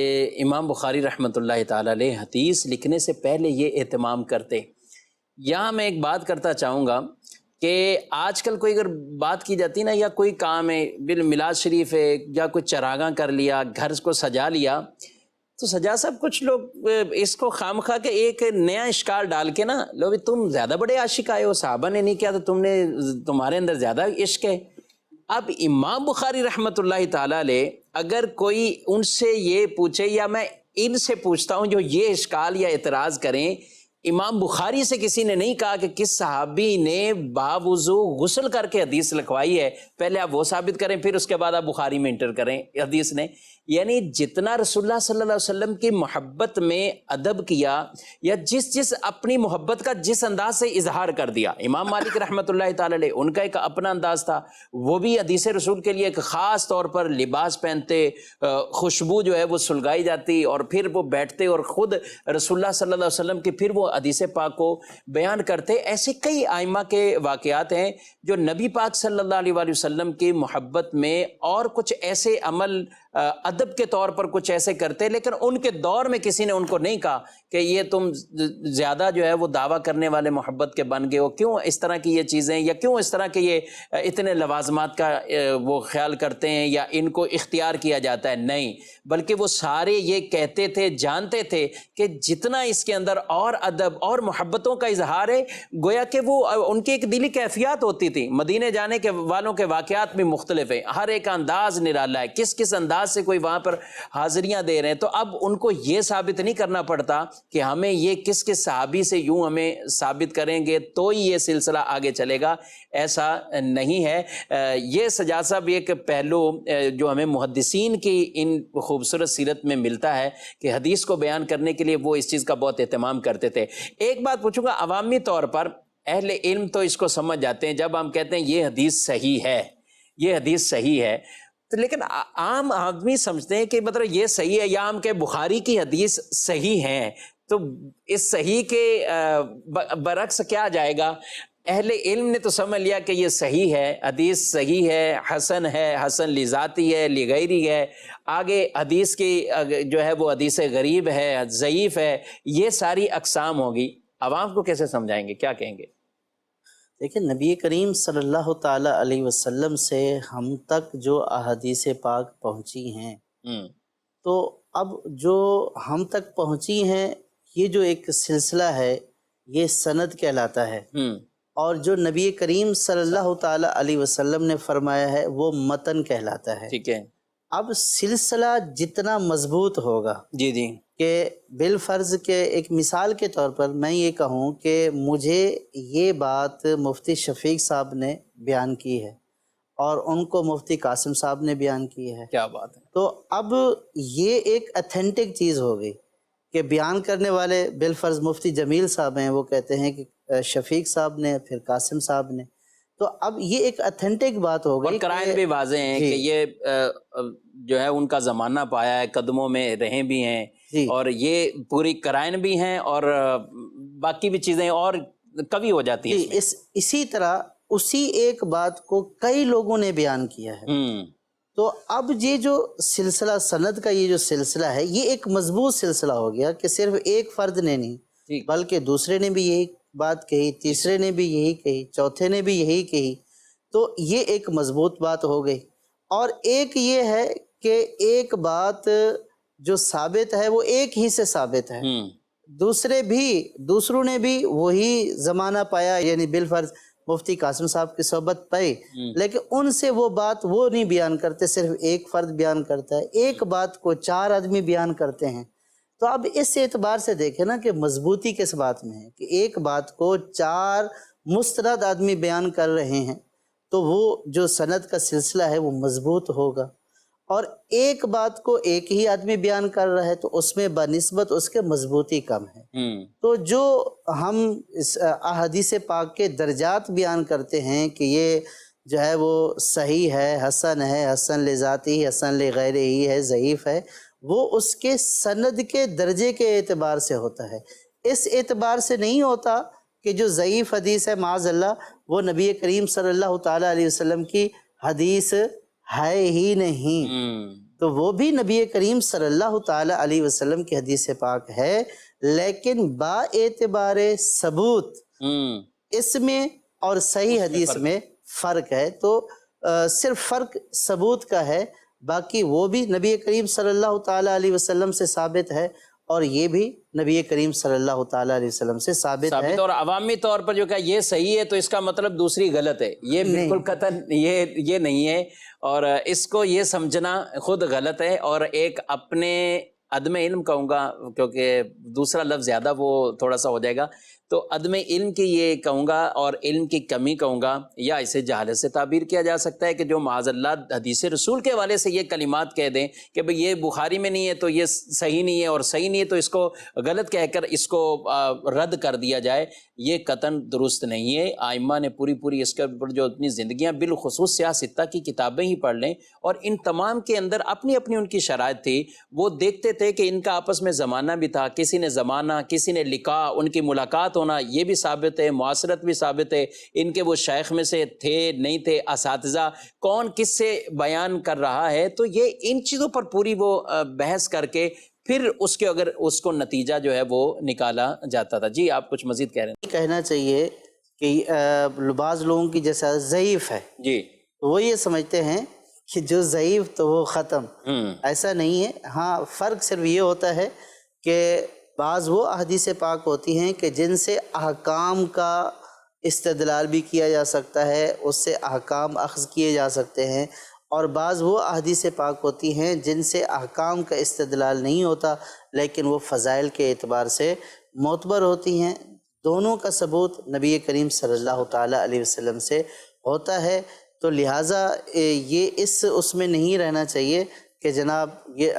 امام بخاری رحمۃ اللہ تعالیٰ علیہ حدیث لکھنے سے پہلے یہ اہتمام کرتے۔ یہاں میں ایک بات کرتا چاہوں گا کہ آج کل کوئی اگر بات کی جاتی نا، یا کوئی کام ہے، میلاد شریف ہے یا کوئی چراغاں کر لیا، گھر کو سجا لیا، تو سجا صاحب کچھ لوگ اس کو خام خواہ کے ایک نیا اشکال ڈال کے نا، لو بھی تم زیادہ بڑے عاشق آئے ہو، صحابہ نے نہیں کیا تو تمہارے اندر زیادہ عشق ہے۔ اب امام بخاری رحمۃ اللہ تعالیٰ علیہ اگر کوئی ان سے یہ پوچھے، یا میں ان سے پوچھتا ہوں جو یہ اشکال یا اعتراض کریں، امام بخاری سے کسی نے نہیں کہا کہ کس صحابی نے باوضو غسل کر کے حدیث لکھوائی ہے، پہلے آپ وہ ثابت کریں، پھر اس کے بعد آپ بخاری میں انٹر کریں حدیث نے۔ یعنی جتنا رسول اللہ صلی اللہ علیہ وسلم کی محبت میں ادب کیا، یا جس اپنی محبت کا جس انداز سے اظہار کر دیا، امام مالک رحمۃ اللہ تعالی علیہ ان کا ایک اپنا انداز تھا، وہ بھی حدیث رسول کے لیے ایک خاص طور پر لباس پہنتے، خوشبو جو ہے وہ سلگائی جاتی، اور پھر وہ بیٹھتے اور خود رسول اللہ صلی اللہ علیہ وسلم کی پھر وہ حدیث پاک کو بیان کرتے۔ ایسے کئی ائمہ کے واقعات ہیں جو نبی پاک صلی اللہ علیہ وآلہ وسلم کی محبت میں اور کچھ ایسے عمل ادب کے طور پر کچھ ایسے کرتے، لیکن ان کے دور میں کسی نے ان کو نہیں کہا کہ یہ تم زیادہ جو ہے وہ دعویٰ کرنے والے محبت کے بن گئے ہو، کیوں اس طرح کی یہ چیزیں، یا کیوں اس طرح کے یہ اتنے لوازمات کا وہ خیال کرتے ہیں یا ان کو اختیار کیا جاتا ہے۔ نہیں، بلکہ وہ سارے یہ کہتے تھے، جانتے تھے کہ جتنا اس کے اندر اور ادب اور محبتوں کا اظہار ہے، گویا کہ وہ ان کی ایک دلی کیفیات ہوتی تھی۔ مدینے جانے کے والوں کے واقعات بھی مختلف ہیں، ہر ایک انداز نرالا ہے، کس انداز سے کوئی وہاں پر حاضریاں دے رہے ہیں، تو اب ان کو یہ ثابت نہیں کرنا پڑتا کہ ہمیں یہ کس صحابی سے یوں ہمیں ثابت کریں گے تو ہی یہ سلسلہ آگے چلے گا، ایسا نہیں ہے۔ یہ سجاد صاحب ایک پہلو جو ہمیں محدثین کی ان خوبصورت سیرت میں ملتا ہے کہ حدیث کو بیان کرنے کے لیے وہ اس چیز کا بہت اہتمام کرتے تھے۔ ایک بات پوچھوں گا، عوامی طور پر اہل علم تو اس کو سمجھ جاتے ہیں جب ہم کہتے ہیں یہ حدیث صحیح ہے، یہ حدیث صحیح ہے، تو لیکن عام آدمی سمجھتے ہیں کہ مطلب یہ صحیح ہے، یا ہم کہ بخاری کی حدیث صحیح ہے، تو اس صحیح کے برعکس کیا جائے گا؟ اہل علم نے تو سمجھ لیا کہ یہ صحیح ہے، حدیث صحیح ہے، حسن لذاتی ہے، لغیری ہے، آگے حدیث کی جو ہے وہ حدیث غریب ہے، ضعیف ہے، یہ ساری اقسام ہوگی۔ عوام کو کیسے سمجھائیں گے، کیا کہیں گے؟ دیکھیں، نبی کریم صلی اللہ تعالی علیہ وسلم سے ہم تک جو احادیث پاک پہنچی ہیں، تو اب جو ہم تک پہنچی ہیں، یہ جو ایک سلسلہ ہے یہ سند کہلاتا ہے، اور جو نبی کریم صلی اللہ تعالی علیہ وسلم نے فرمایا ہے وہ متن کہلاتا ہے۔ ٹھیک ہے، اب سلسلہ جتنا مضبوط ہوگا، جی کہ بالفرض کے ایک مثال کے طور پر میں یہ کہوں کہ مجھے یہ بات مفتی شفیق صاحب نے بیان کی ہے اور ان کو مفتی قاسم صاحب نے بیان کی ہے، کیا بات ہے، تو اب یہ ایک اتھینٹک چیز ہو گئی کہ بیان کرنے والے بالفرض مفتی جمیل صاحب ہیں، وہ کہتے ہیں کہ شفیق صاحب نے، پھر قاسم صاحب نے، تو اب یہ ایک اتھینٹک بات ہو گئی، اور قرائن بھی واضح ہیں کہ یہ جو ہے ان کا زمانہ پایا ہے، قدموں میں رہے بھی ہیں، اور یہ پوری قرائن بھی ہیں، اور باقی بھی چیزیں اور کبھی ہو جاتی ہیں۔ اسی طرح اسی ایک بات کو کئی لوگوں نے بیان کیا ہے، تو اب یہ جو سلسلہ سند کا یہ جو سلسلہ ہے یہ ایک مضبوط سلسلہ ہو گیا کہ صرف ایک فرد نے نہیں بلکہ دوسرے نے بھی یہی بات کہی، تیسرے نے بھی یہی کہی، چوتھے نے بھی یہی کہی، تو یہ ایک مضبوط بات ہو گئی۔ اور ایک یہ ہے کہ ایک بات جو ثابت ہے وہ ایک ہی سے ثابت ہے، دوسروں نے بھی وہی زمانہ پایا، یعنی بالفرض مفتی قاسم صاحب کی صحبت پائی، لیکن ان سے وہ بات وہ نہیں بیان کرتے، صرف ایک فرد بیان کرتا ہے، ایک بات کو 4 آدمی بیان کرتے ہیں۔ تو اب اس اعتبار سے دیکھیں نا کہ مضبوطی کس بات میں ہے کہ ایک بات کو 4 مستند آدمی بیان کر رہے ہیں، تو وہ جو سند کا سلسلہ ہے وہ مضبوط ہوگا، اور ایک بات کو ایک ہی آدمی بیان کر رہا ہے تو اس میں بنسبت اس کے مضبوطی کم ہے۔ تو جو ہم اس احادیث پاک کے درجات بیان کرتے ہیں کہ یہ جو ہے وہ صحیح ہے، حسن لذاتی، حسن لغیرہ ہی ہے، ضعیف ہے، وہ اس کے سند کے درجے کے اعتبار سے ہوتا ہے، اس اعتبار سے نہیں ہوتا کہ جو ضعیف حدیث ہے معاذ اللہ وہ نبی کریم صلی اللہ تعالیٰ علیہ وسلم کی حدیث ہے ہی نہیں، تو وہ بھی نبی کریم صلی اللہ تعالیٰ علیہ وسلم کی حدیث پاک ہے، لیکن با اعتبار ثبوت اس میں اور صحیح حدیث میں فرق ہے، تو صرف فرق ثبوت کا ہے، باقی وہ بھی نبی کریم صلی اللہ تعالیٰ علیہ وسلم سے ثابت ہے اور یہ بھی نبی کریم صلی اللہ تعالیٰ علیہ وسلم سے ثابت ہے۔ اور عوامی طور پر جو کہ یہ صحیح ہے تو اس کا مطلب دوسری غلط ہے، یہ بالکل قطعاً یہ نہیں ہے، اور اس کو یہ سمجھنا خود غلط ہے، اور ایک اپنے عدم علم کہوں گا کیونکہ دوسرا لفظ زیادہ وہ تھوڑا سا ہو جائے گا، تو عدم علم کی یہ کہوں گا اور علم کی کمی کہوں گا، یا اسے جہالت سے تعبیر کیا جا سکتا ہے کہ جو معاذ اللہ حدیث رسول کے حوالے سے یہ کلمات کہہ دیں کہ بھئی یہ بخاری میں نہیں ہے تو یہ صحیح نہیں ہے، اور صحیح نہیں ہے تو اس کو غلط کہہ کر اس کو رد کر دیا جائے، یہ قطعاً درست نہیں ہے۔ آئمہ نے پوری اس کے اوپر جو اپنی زندگیاں بالخصوص سیاہ ستہ کی کتابیں ہی پڑھ لیں، اور ان تمام کے اندر اپنی ان کی شرائط تھی، وہ دیکھتے تھے کہ ان کا آپس میں زمانہ بھی تھا، کسی نے زمانہ، کسی نے لقاء، ان کی ملاقات ہونا یہ بھی ثابت ہے، معاصرت بھی ثابت ہے، ان کے وہ شیخ میں سے تھے نہیں تھے، اساتذہ کون کس سے بیان کر رہا ہے، تو یہ ان چیزوں پر پوری وہ بحث کر کے پھر اس کے اگر اس کو نتیجہ جو ہے وہ نکالا جاتا تھا۔ جی آپ کچھ مزید کہہ رہے ہیں؟ کہنا چاہیے کہ بعض لوگوں کی جیسا ضعیف ہے جی وہ یہ سمجھتے ہیں کہ جو ضعیف تو وہ ختم، ایسا نہیں ہے۔ ہاں فرق صرف یہ ہوتا ہے کہ بعض وہ احادیث پاک ہوتی ہیں کہ جن سے احکام کا استدلال بھی کیا جا سکتا ہے، اس سے احکام اخذ کیے جا سکتے ہیں، اور بعض وہ احادیث پاک ہوتی ہیں جن سے احکام کا استدلال نہیں ہوتا لیکن وہ فضائل کے اعتبار سے معتبر ہوتی ہیں۔ دونوں کا ثبوت نبی کریم صلی اللہ تعالیٰ علیہ وسلم سے ہوتا ہے، تو لہٰذا یہ اس میں نہیں رہنا چاہیے کہ جناب یہ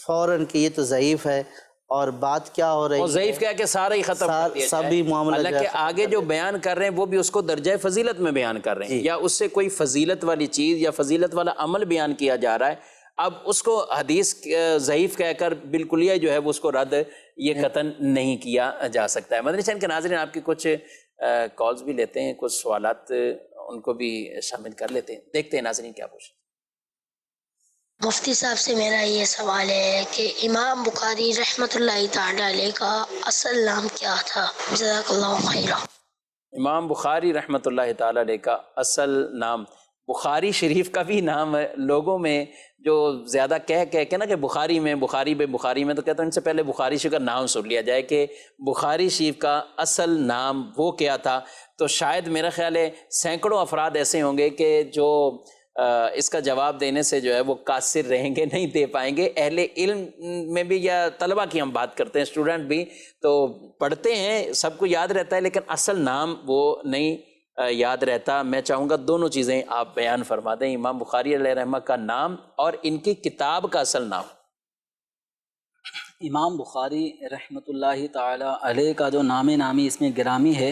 فوراً کہ یہ تو ضعیف ہے اور بات کیا ہو رہی ہے، اور ضعیف کیا کہ سارا ہی ختم کر دیا سب جائے۔ ہی معاملہ حالانکہ آگے جو بیان کر رہے ہیں وہ بھی اس کو درجہ فضیلت میں بیان کر رہے ہیں، یا اس سے کوئی فضیلت والی چیز یا فضیلت والا عمل بیان کیا جا رہا ہے، اب اس کو حدیث ضعیف کہہ کر بالکلیہ جو ہے وہ اس کو رد یہ قطعاً نہیں کیا جا سکتا ہے۔ مدنی چینل کے ناظرین آپ کی کچھ کالز بھی لیتے ہیں، کچھ سوالات ان کو بھی شامل کر لیتے ہیں، دیکھتے ہیں ناظرین کیا پوچھیں۔ مفتی صاحب سے میرا یہ سوال ہے کہ امام بخاری رحمۃ اللہ تعالی علیہ کا اصل نام کیا تھا؟ جزاک اللہ خیرہ۔ امام بخاری رحمۃ اللہ تعالی علیہ کا اصل نام، بخاری شریف کا بھی نام لوگوں میں جو زیادہ کہہ کے نا کہ بخاری میں تو کہتے ہیں ان سے پہلے بخاری شریف کا نام سن لیا جائے کہ بخاری شریف کا اصل نام وہ کیا تھا، تو شاید میرا خیال ہے سینکڑوں افراد ایسے ہوں گے کہ جو اس کا جواب دینے سے جو ہے وہ قاصر رہیں گے، نہیں دے پائیں گے۔ اہل علم میں بھی یا طلبہ کی ہم بات کرتے ہیں، اسٹوڈنٹ بھی تو پڑھتے ہیں، سب کو یاد رہتا ہے لیکن اصل نام وہ نہیں یاد رہتا۔ میں چاہوں گا دونوں چیزیں آپ بیان فرما دیں، امام بخاری علیہ رحمہ کا نام اور ان کی کتاب کا اصل نام۔ امام بخاری رحمۃ اللہ تعالی علیہ کا جو نامی اس میں گرامی ہے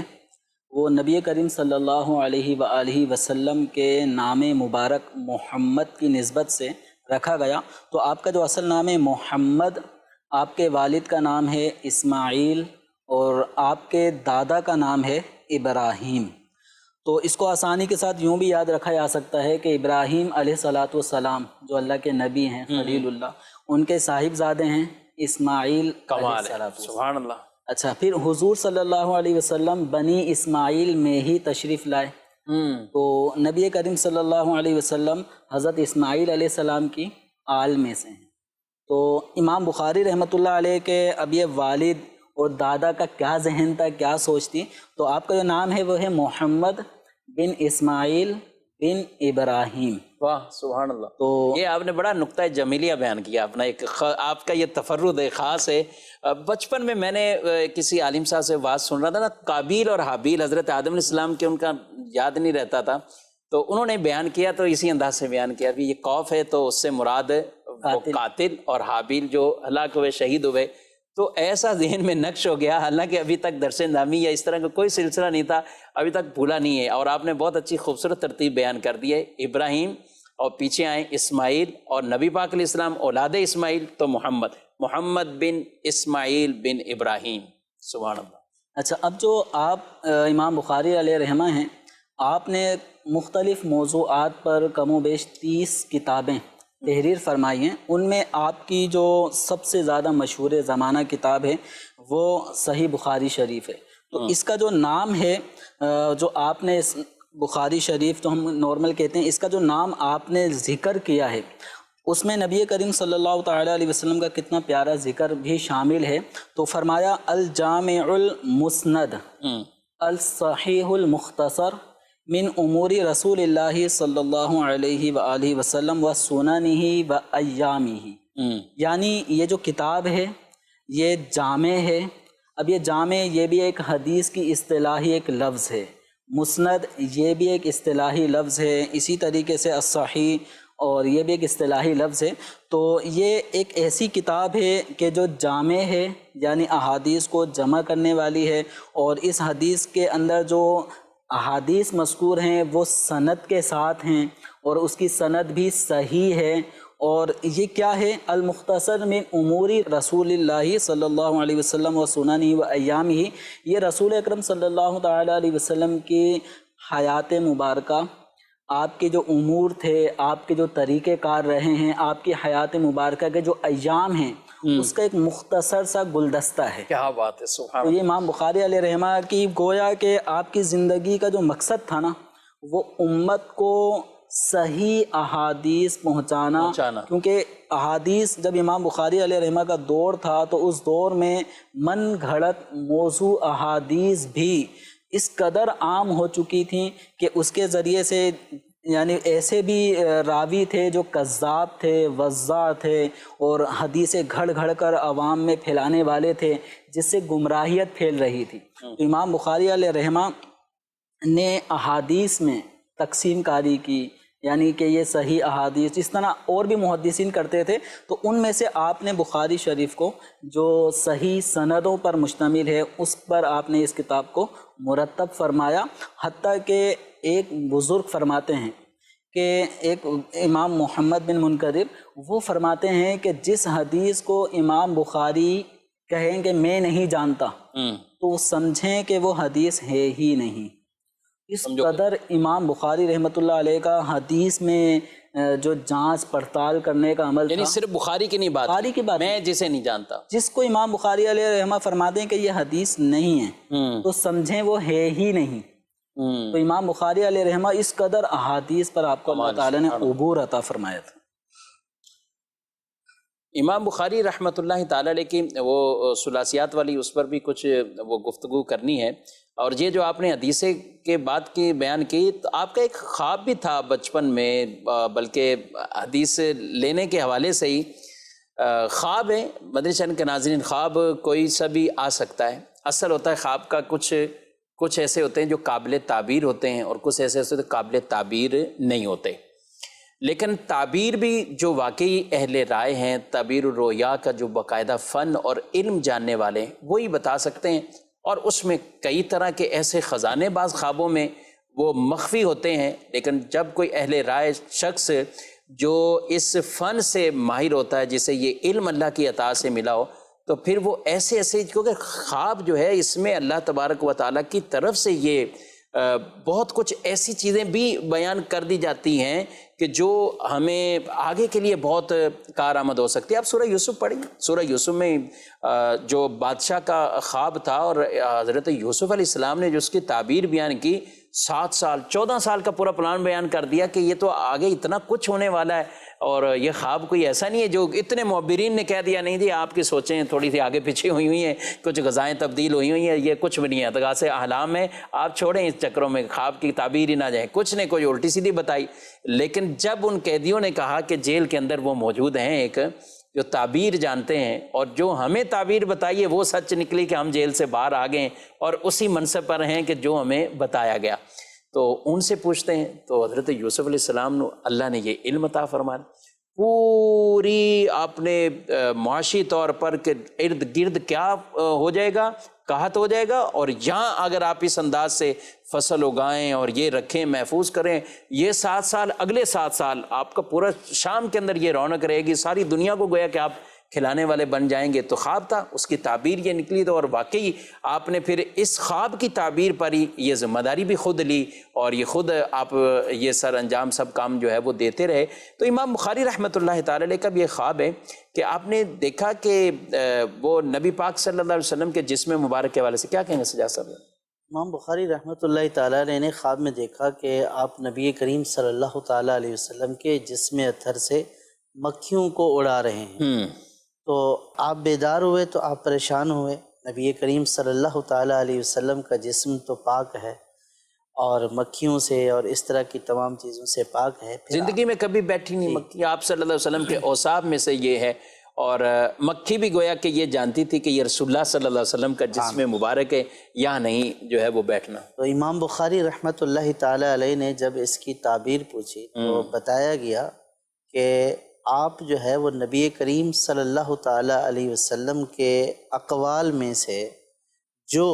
وہ نبی کریم صلی اللہ علیہ وآلہ وسلم کے نام مبارک محمد کی نسبت سے رکھا گیا۔ تو آپ کا جو اصل نام ہے محمد، آپ کے والد کا نام ہے اسماعیل اور آپ کے دادا کا نام ہے ابراہیم۔ تو اس کو آسانی کے ساتھ یوں بھی یاد رکھا جا سکتا ہے کہ ابراہیم علیہ السلام جو اللہ کے نبی ہیں، خلیل اللہ، ان کے صاحبزادے ہیں اسماعیل کمال علیہ ہے، السلام۔ سبحان اللہ۔ اچھا، پھر حضور صلی اللہ علیہ وسلم بنی اسماعیل میں ہی تشریف لائے، تو نبی کریم صلی اللہ علیہ وسلم حضرت اسماعیل علیہ السلام کی آل میں سے ہیں۔ تو امام بخاری رحمۃ اللہ علیہ کے اب یہ والد اور دادا کا کیا ذہن تھا، کیا سوچ تھی، تو آپ کا جو نام ہے وہ ہے محمد بن اسماعیل بن ابراہیم۔ واہ سبحان اللہ۔ تو یہ آپ نے بڑا نقطہ جمیلیہ بیان کیا اپنا، ایک آپ کا یہ تفرد ہے، خاص ہے۔ بچپن میں نے کسی عالم صاحب سے بات سن رہا تھا نا، قابیل اور حابیل حضرت آدم علیہ السلام کے ان کا یاد نہیں رہتا تھا، تو انہوں نے بیان کیا تو اسی انداز سے بیان کیا بھی یہ قوف ہے تو اس سے مراد وہ قاتل اور حابیل جو ہلاک ہوئے، شہید ہوئے۔ تو ایسا ذہن میں نقش ہو گیا، حالانکہ ابھی تک درس نامی یا اس طرح کا کوئی سلسلہ نہیں تھا، ابھی تک بھولا نہیں ہے، اور آپ نے بہت اچھی خوبصورت ترتیب بیان کر دی ہے۔ ابراہیم اور پیچھے آئیں اسماعیل اور نبی پاک علیہ السلام اولاد اسماعیل تو محمد بن اسماعیل بن ابراہیم. سبحان اللہ. اچھا، اب جو آپ امام بخاری علیہ رحمہ ہیں، آپ نے مختلف موضوعات پر کم و بیش 30 کتابیں تحریر فرمائی ہیں. ان میں آپ کی جو سب سے زیادہ مشہور زمانہ کتاب ہے وہ صحیح بخاری شریف ہے. تو اس کا جو نام ہے جو آپ نے بخاری شریف تو ہم نارمل کہتے ہیں، اس کا جو نام آپ نے ذکر کیا ہے اس میں نبی کریم صلی اللہ تعالیٰ علیہ وسلم کا کتنا پیارا ذکر بھی شامل ہے. تو فرمایا الجامع المسند الصحیح المختصر من امور رسول اللہ صلی اللہ علیہ وآلہ وسلم و سننہ و ایامہ. یعنی یہ جو کتاب ہے یہ جامع ہے. اب یہ جامع یہ بھی ایک حدیث کی اصطلاحی ایک لفظ ہے، مسند یہ بھی ایک اصطلاحی لفظ ہے، اسی طریقے سے الصحیح اور یہ بھی ایک اصطلاحی لفظ ہے. تو یہ ایک ایسی کتاب ہے کہ جو جامع ہے، یعنی احادیث کو جمع کرنے والی ہے، اور اس حدیث کے اندر جو احادیث مذکور ہیں وہ سند کے ساتھ ہیں، اور اس کی سند بھی صحیح ہے. اور یہ کیا ہے؟ المختصر من امور رسول اللہ صلی اللہ علیہ وسلم و سننہ و ایامہ. یہ رسول اکرم صلی اللہ تعالیٰ علیہ وسلم کی حیات مبارکہ، آپ کے جو امور تھے، آپ کے جو طریقہ کار رہے ہیں، آپ کی حیات مبارکہ کے جو ایام ہیں اس کا ایک مختصر سا گلدستہ ہے. کیا بات ہے، سبحان تو یہ امام بخاری علیہ رحمہ کی گویا کہ آپ کی زندگی کا جو مقصد تھا نا وہ امت کو صحیح احادیث پہنچانا. کیونکہ احادیث جب امام بخاری علیہ رحمہ کا دور تھا تو اس دور میں من گھڑت موضوع احادیث بھی اس قدر عام ہو چکی تھیں کہ اس کے ذریعے سے یعنی ایسے بھی راوی تھے جو کذاب تھے، وضاع تھے، اور حدیثیں گھڑ گھڑ کر عوام میں پھیلانے والے تھے جس سے گمراہیت پھیل رہی تھی. تو امام بخاری علیہ رحمہ نے احادیث میں تقسیم کاری کی، یعنی کہ یہ صحیح احادیث، جس طرح اور بھی محدثین کرتے تھے، تو ان میں سے آپ نے بخاری شریف کو جو صحیح سندوں پر مشتمل ہے اس پر آپ نے اس کتاب کو مرتب فرمایا. حتیٰ کہ ایک بزرگ فرماتے ہیں کہ ایک امام محمد بن منکدر وہ فرماتے ہیں کہ جس حدیث کو امام بخاری کہیں کہ میں نہیں جانتا تو سمجھیں کہ وہ حدیث ہے ہی نہیں. اس قدر امام بخاری رحمۃ اللہ علیہ کا حدیث میں جو جانچ پڑتال کرنے کا عمل یعنی تھا. صرف بخاری کی نہیں بات، بخاری کی بات، میں جسے نہیں جانتا، جس کو امام بخاری علیہ رحمہ فرماتے ہیں کہ یہ حدیث نہیں ہے تو سمجھیں وہ ہے ہی نہیں. تو امام بخاری علیہ رحمہ اس قدر احادیث پر آپ کو اللہ تعالیٰ نے عبور عطا فرمایا تھا. امام بخاری رحمۃ اللہ تعالیٰ علیہ کی وہ ثلاثیات والی اس پر بھی کچھ وہ گفتگو کرنی ہے. اور یہ جو آپ نے حدیثیں کے بات کی بیان کی، تو آپ کا ایک خواب بھی تھا بچپن میں، بلکہ حدیث لینے کے حوالے سے ہی خواب ہے. مدنی چینل کے ناظرین، خواب کوئی سا بھی آ سکتا ہے. اصل ہوتا ہے خواب کا کچھ ایسے ہوتے ہیں جو قابل تعبیر ہوتے ہیں، اور کچھ ایسے ہوتے ہیں قابل تعبیر نہیں ہوتے. لیکن تعبیر بھی جو واقعی اہل رائے ہیں، تعبیر الرؤیا کا جو باقاعدہ فن اور علم جاننے والے ہیں وہی بتا سکتے ہیں. اور اس میں کئی طرح کے ایسے خزانے بعض خوابوں میں وہ مخفی ہوتے ہیں. لیکن جب کوئی اہل رائے شخص جو اس فن سے ماہر ہوتا ہے، جسے یہ علم اللہ کی عطا سے ملا ہو، تو پھر وہ ایسے کیونکہ خواب جو ہے اس میں اللہ تبارک و تعالیٰ کی طرف سے یہ بہت کچھ ایسی چیزیں بھی بیان کر دی جاتی ہیں کہ جو ہمیں آگے کے لیے بہت کارآمد ہو سکتی ہے. آپ سورہ یوسف پڑھیں. سورہ یوسف میں جو بادشاہ کا خواب تھا اور حضرت یوسف علیہ السلام نے جو اس کی تعبیر بیان کی، 7 سال 14 سال کا پورا پلان بیان کر دیا کہ یہ تو آگے اتنا کچھ ہونے والا ہے. اور یہ خواب کوئی ایسا نہیں ہے جو اتنے معبرین نے کہہ دیا نہیں جی آپ کی سوچیں تھوڑی سی آگے پیچھے ہوئی ہیں، کچھ غذائیں تبدیل ہوئی ہیں، یہ کچھ بھی نہیں ہے. ادغاث احلام ہے، آپ چھوڑیں اس چکروں میں، خواب کی تعبیر ہی نہ جائیں. کچھ نے کوئی الٹی سیدھی بتائی. لیکن جب ان قیدیوں نے کہا کہ جیل کے اندر وہ موجود ہیں ایک جو تعبیر جانتے ہیں، اور جو ہمیں تعبیر بتائیے وہ سچ نکلی کہ ہم جیل سے باہر آ گئے اور اسی منصب پر ہیں کہ جو ہمیں بتایا گیا، تو ان سے پوچھتے ہیں. تو حضرت یوسف علیہ السلام نے اللہ نے یہ علم عطا فرمایا. پوری آپ نے معاشی طور پر کہ ارد گرد کیا ہو جائے گا، قحط ہو جائے گا، اور یہاں اگر آپ اس انداز سے فصل اگائیں اور یہ رکھیں، محفوظ کریں، یہ 7 سال، اگلے 7 سال آپ کا پورا شام کے اندر یہ رونق رہے گی، ساری دنیا کو گویا کہ آپ کھلانے والے بن جائیں گے۔ تو خواب تھا، اس کی تعبیر یہ نکلی، تو اور واقعی آپ نے پھر اس خواب کی تعبیر پر ہی یہ ذمہ داری بھی خود لی، اور یہ خود آپ یہ سر انجام سب کام جو ہے وہ دیتے رہے۔ تو امام بخاری رحمۃ اللہ تعالی علیہ کا بھی یہ خواب ہے کہ آپ نے دیکھا کہ وہ نبی پاک صلی اللہ علیہ وسلم کے جسم مبارک کے حوالے سے کیا کہیں گے سجاد صاحب؟ امام بخاری رحمۃ اللہ تعالیٰ علیہ نے خواب میں دیکھا کہ آپ نبی کریم صلی اللہ تعالیٰ علیہ وسلم کے جسم اطہر سے مکھیوں کو اڑا رہے ہیں۔ تو آپ بیدار ہوئے تو آپ پریشان ہوئے، نبی کریم صلی اللہ تعالیٰ علیہ وسلم کا جسم تو پاک ہے اور مکھیوں سے اور اس طرح کی تمام چیزوں سے پاک ہے۔ زندگی میں کبھی بیٹھی نہیں مکھی، آپ صلی اللہ علیہ وسلم کے اوصاف میں سے یہ ہے، اور مکھی بھی گویا کہ یہ جانتی تھی کہ یہ رسول اللہ صلی اللہ علیہ وسلم کا جسم مبارک ہے، یہاں نہیں جو ہے وہ بیٹھنا۔ تو امام بخاری رحمۃ اللہ تعالیٰ علیہ نے جب اس کی تعبیر پوچھی تو بتایا گیا کہ آپ جو ہے وہ نبی کریم صلی اللہ تعالیٰ علیہ وسلم کے اقوال میں سے جو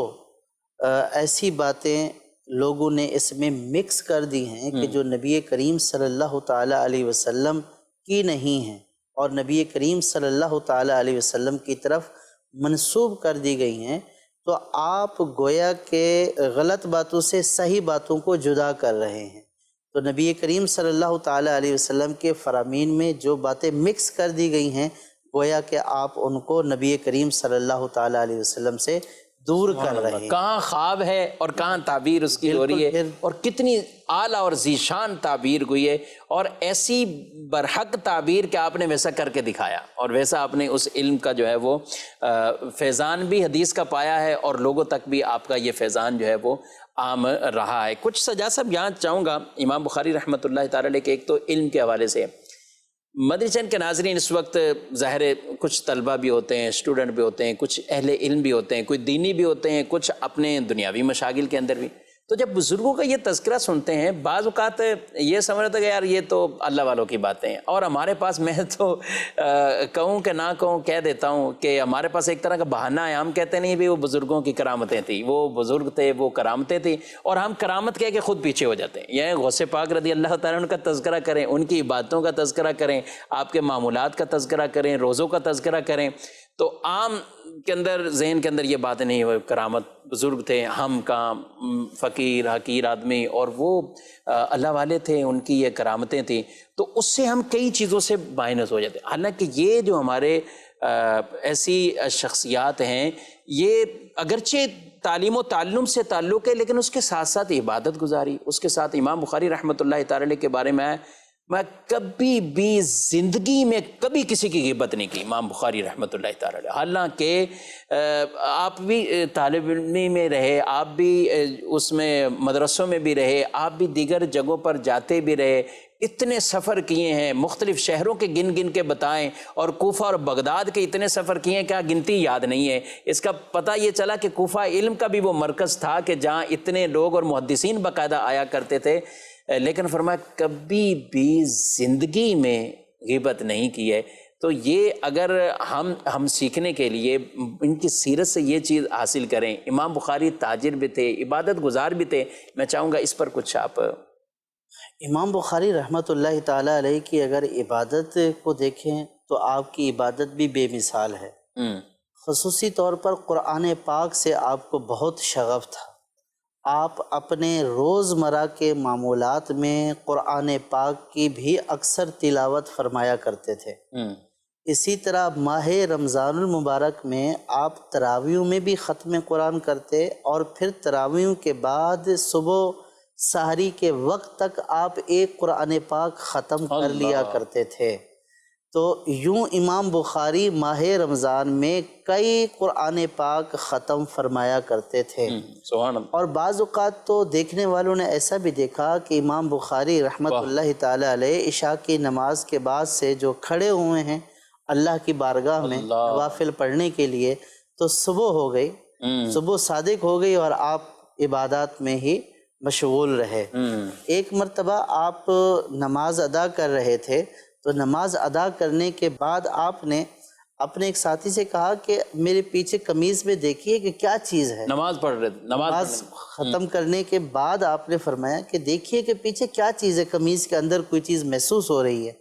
ایسی باتیں لوگوں نے اس میں مکس کر دی ہیں کہ جو نبی کریم صلی اللہ تعالیٰ علیہ وسلم کی نہیں ہیں اور نبی کریم صلی اللہ تعالیٰ علیہ وسلم کی طرف منسوب کر دی گئی ہیں، تو آپ گویا کہ غلط باتوں سے صحیح باتوں کو جدا کر رہے ہیں۔ تو نبی کریم صلی اللہ تعالیٰ علیہ وسلم کے فرامین میں جو باتیں مکس کر دی گئی ہیں، گویا کہ آپ ان کو نبی کریم صلی اللہ تعالیٰ علیہ وسلم سے دور کر رہے ہیں۔ کہاں خواب ہے اور کہاں تعبیر اس کی ہو رہی ہے، اور کتنی اعلیٰ اور ذیشان تعبیر ہوئی ہے، اور ایسی برحق تعبیر کہ آپ نے ویسا کر کے دکھایا، اور ویسا آپ نے اس علم کا جو ہے وہ فیضان بھی حدیث کا پایا ہے، اور لوگوں تک بھی آپ کا یہ فیضان جو ہے وہ عام رہا ہے۔ کچھ سجاد صاحب یہاں چاہوں گا امام بخاری رحمۃ اللہ تعالی علیہ کے ایک تو علم کے حوالے سے، مدنی چینل کے ناظرین اس وقت ظاہر ہے کچھ طلبہ بھی ہوتے ہیں، اسٹوڈنٹ بھی ہوتے ہیں، کچھ اہل علم بھی ہوتے ہیں، کوئی دینی بھی ہوتے ہیں، کچھ اپنے دنیاوی مشاغل کے اندر بھی، تو جب بزرگوں کا یہ تذکرہ سنتے ہیں بعض اوقات یہ سمجھ رہتا ہے کہ یار یہ تو اللہ والوں کی باتیں ہیں، اور ہمارے پاس، میں تو کہوں کہ نہ کہوں کہہ دیتا ہوں کہ ہمارے پاس ایک طرح کا بہانہ ہے، ہم کہتے نہیں بھی وہ بزرگوں کی کرامتیں تھیں، وہ بزرگ تھے، وہ کرامتیں تھیں، اور ہم کرامت کہہ کے خود پیچھے ہو جاتے ہیں۔ یہ غوث پاک رضی اللہ تعالیٰ عنہ کا تذکرہ کریں، ان کی عبادتوں کا تذکرہ کریں، آپ کے معمولات کا تذکرہ کریں، روزوں کا تذکرہ کریں، تو عام کے اندر ذہن کے اندر یہ باتیں نہیں ہوئی، کرامت بزرگ تھے، ہم کا فقیر حقیر آدمی، اور وہ اللہ والے تھے، ان کی یہ کرامتیں تھیں، تو اس سے ہم کئی چیزوں سے مائنس ہو جاتے ہیں۔ حالانکہ یہ جو ہمارے ایسی شخصیات ہیں، یہ اگرچہ تعلیم و تعلم سے تعلق ہے، لیکن اس کے ساتھ ساتھ عبادت گزاری، اس کے ساتھ امام بخاری رحمۃ اللہ تعالی علیہ کے بارے میں کبھی بھی زندگی میں کبھی کسی کی غیبت نہیں کی امام بخاری رحمۃ اللہ تعالی علیہ۔ حالانکہ آپ بھی طالب علمی میں رہے، آپ بھی اس میں مدرسوں میں بھی رہے، آپ بھی دیگر جگہوں پر جاتے بھی رہے، اتنے سفر کیے ہیں، مختلف شہروں کے گن گن کے بتائیں، اور کوفہ اور بغداد کے اتنے سفر کیے ہیں، کیا گنتی یاد نہیں ہے۔ اس کا پتہ یہ چلا کہ کوفہ علم کا بھی وہ مرکز تھا کہ جہاں اتنے لوگ اور محدثین باقاعدہ آیا کرتے تھے، لیکن فرمایا کبھی بھی زندگی میں غیبت نہیں کی ہے۔ تو یہ اگر ہم سیکھنے کے لیے ان کی سیرت سے یہ چیز حاصل کریں، امام بخاری تاجر بھی تھے، عبادت گزار بھی تھے، میں چاہوں گا اس پر کچھ آپ۔ امام بخاری رحمۃ اللہ تعالیٰ علیہ کی اگر عبادت کو دیکھیں تو آپ کی عبادت بھی بے مثال ہے۔ خصوصی طور پر قرآن پاک سے آپ کو بہت شغف تھا، آپ اپنے روزمرہ کے معمولات میں قرآن پاک کی بھی اکثر تلاوت فرمایا کرتے تھے۔ اسی طرح ماہ رمضان المبارک میں آپ تراویحوں میں بھی ختم قرآن کرتے، اور پھر تراویحوں کے بعد صبح سحری کے وقت تک آپ ایک قرآن پاک ختم کر لیا کرتے تھے۔ تو یوں امام بخاری ماہ رمضان میں کئی قرآن پاک ختم فرمایا کرتے تھے۔ سبحان اللہ۔ اور بعض اوقات تو دیکھنے والوں نے ایسا بھی دیکھا کہ امام بخاری رحمۃ اللہ تعالی علیہ عشاء کی نماز کے بعد سے جو کھڑے ہوئے ہیں اللہ کی بارگاہ میں نوافل پڑھنے کے لیے، تو صبح ہو گئی، صبح صادق ہو گئی، اور آپ عبادات میں ہی مشغول رہے۔ ایک مرتبہ آپ نماز ادا کر رہے تھے تو نماز ادا کرنے کے بعد آپ نے اپنے ایک ساتھی سے کہا کہ میرے پیچھے قمیض میں دیکھیے کہ کیا چیز ہے۔ نماز پڑھ رہے تھے، نماز ختم کرنے کے بعد آپ نے فرمایا کہ دیکھیے کہ پیچھے کیا چیز ہے، قمیض کے اندر کوئی چیز محسوس ہو رہی ہے۔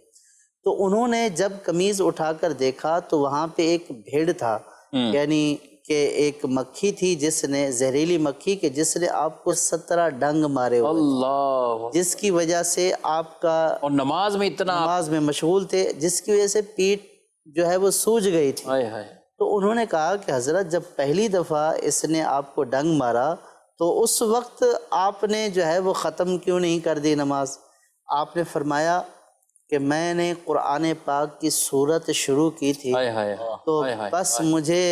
تو انہوں نے جب قمیض اٹھا کر دیکھا تو وہاں پہ ایک بھیڑ تھا، یعنی کہ ایک مکھی تھی جس نے، زہریلی مکھی کے جس نے آپ کو 17 ڈنگ مارے ہوئے، اللہ، جس کی وجہ سے آپ کا اور نماز میں اتنا نماز میں مشغول تھے، جس کی وجہ سے پیٹھ جو ہے وہ سوج گئی تھی۔ ہائے ہائے، تو انہوں نے کہا کہ حضرت جب پہلی دفعہ اس نے آپ کو ڈنگ مارا تو اس وقت آپ نے جو ہے وہ ختم کیوں نہیں کر دی نماز؟ آپ نے فرمایا کہ میں نے قرآن پاک کی سورت شروع کی تھی، ہائے ہائے، تو ہائے ہائے، بس مجھے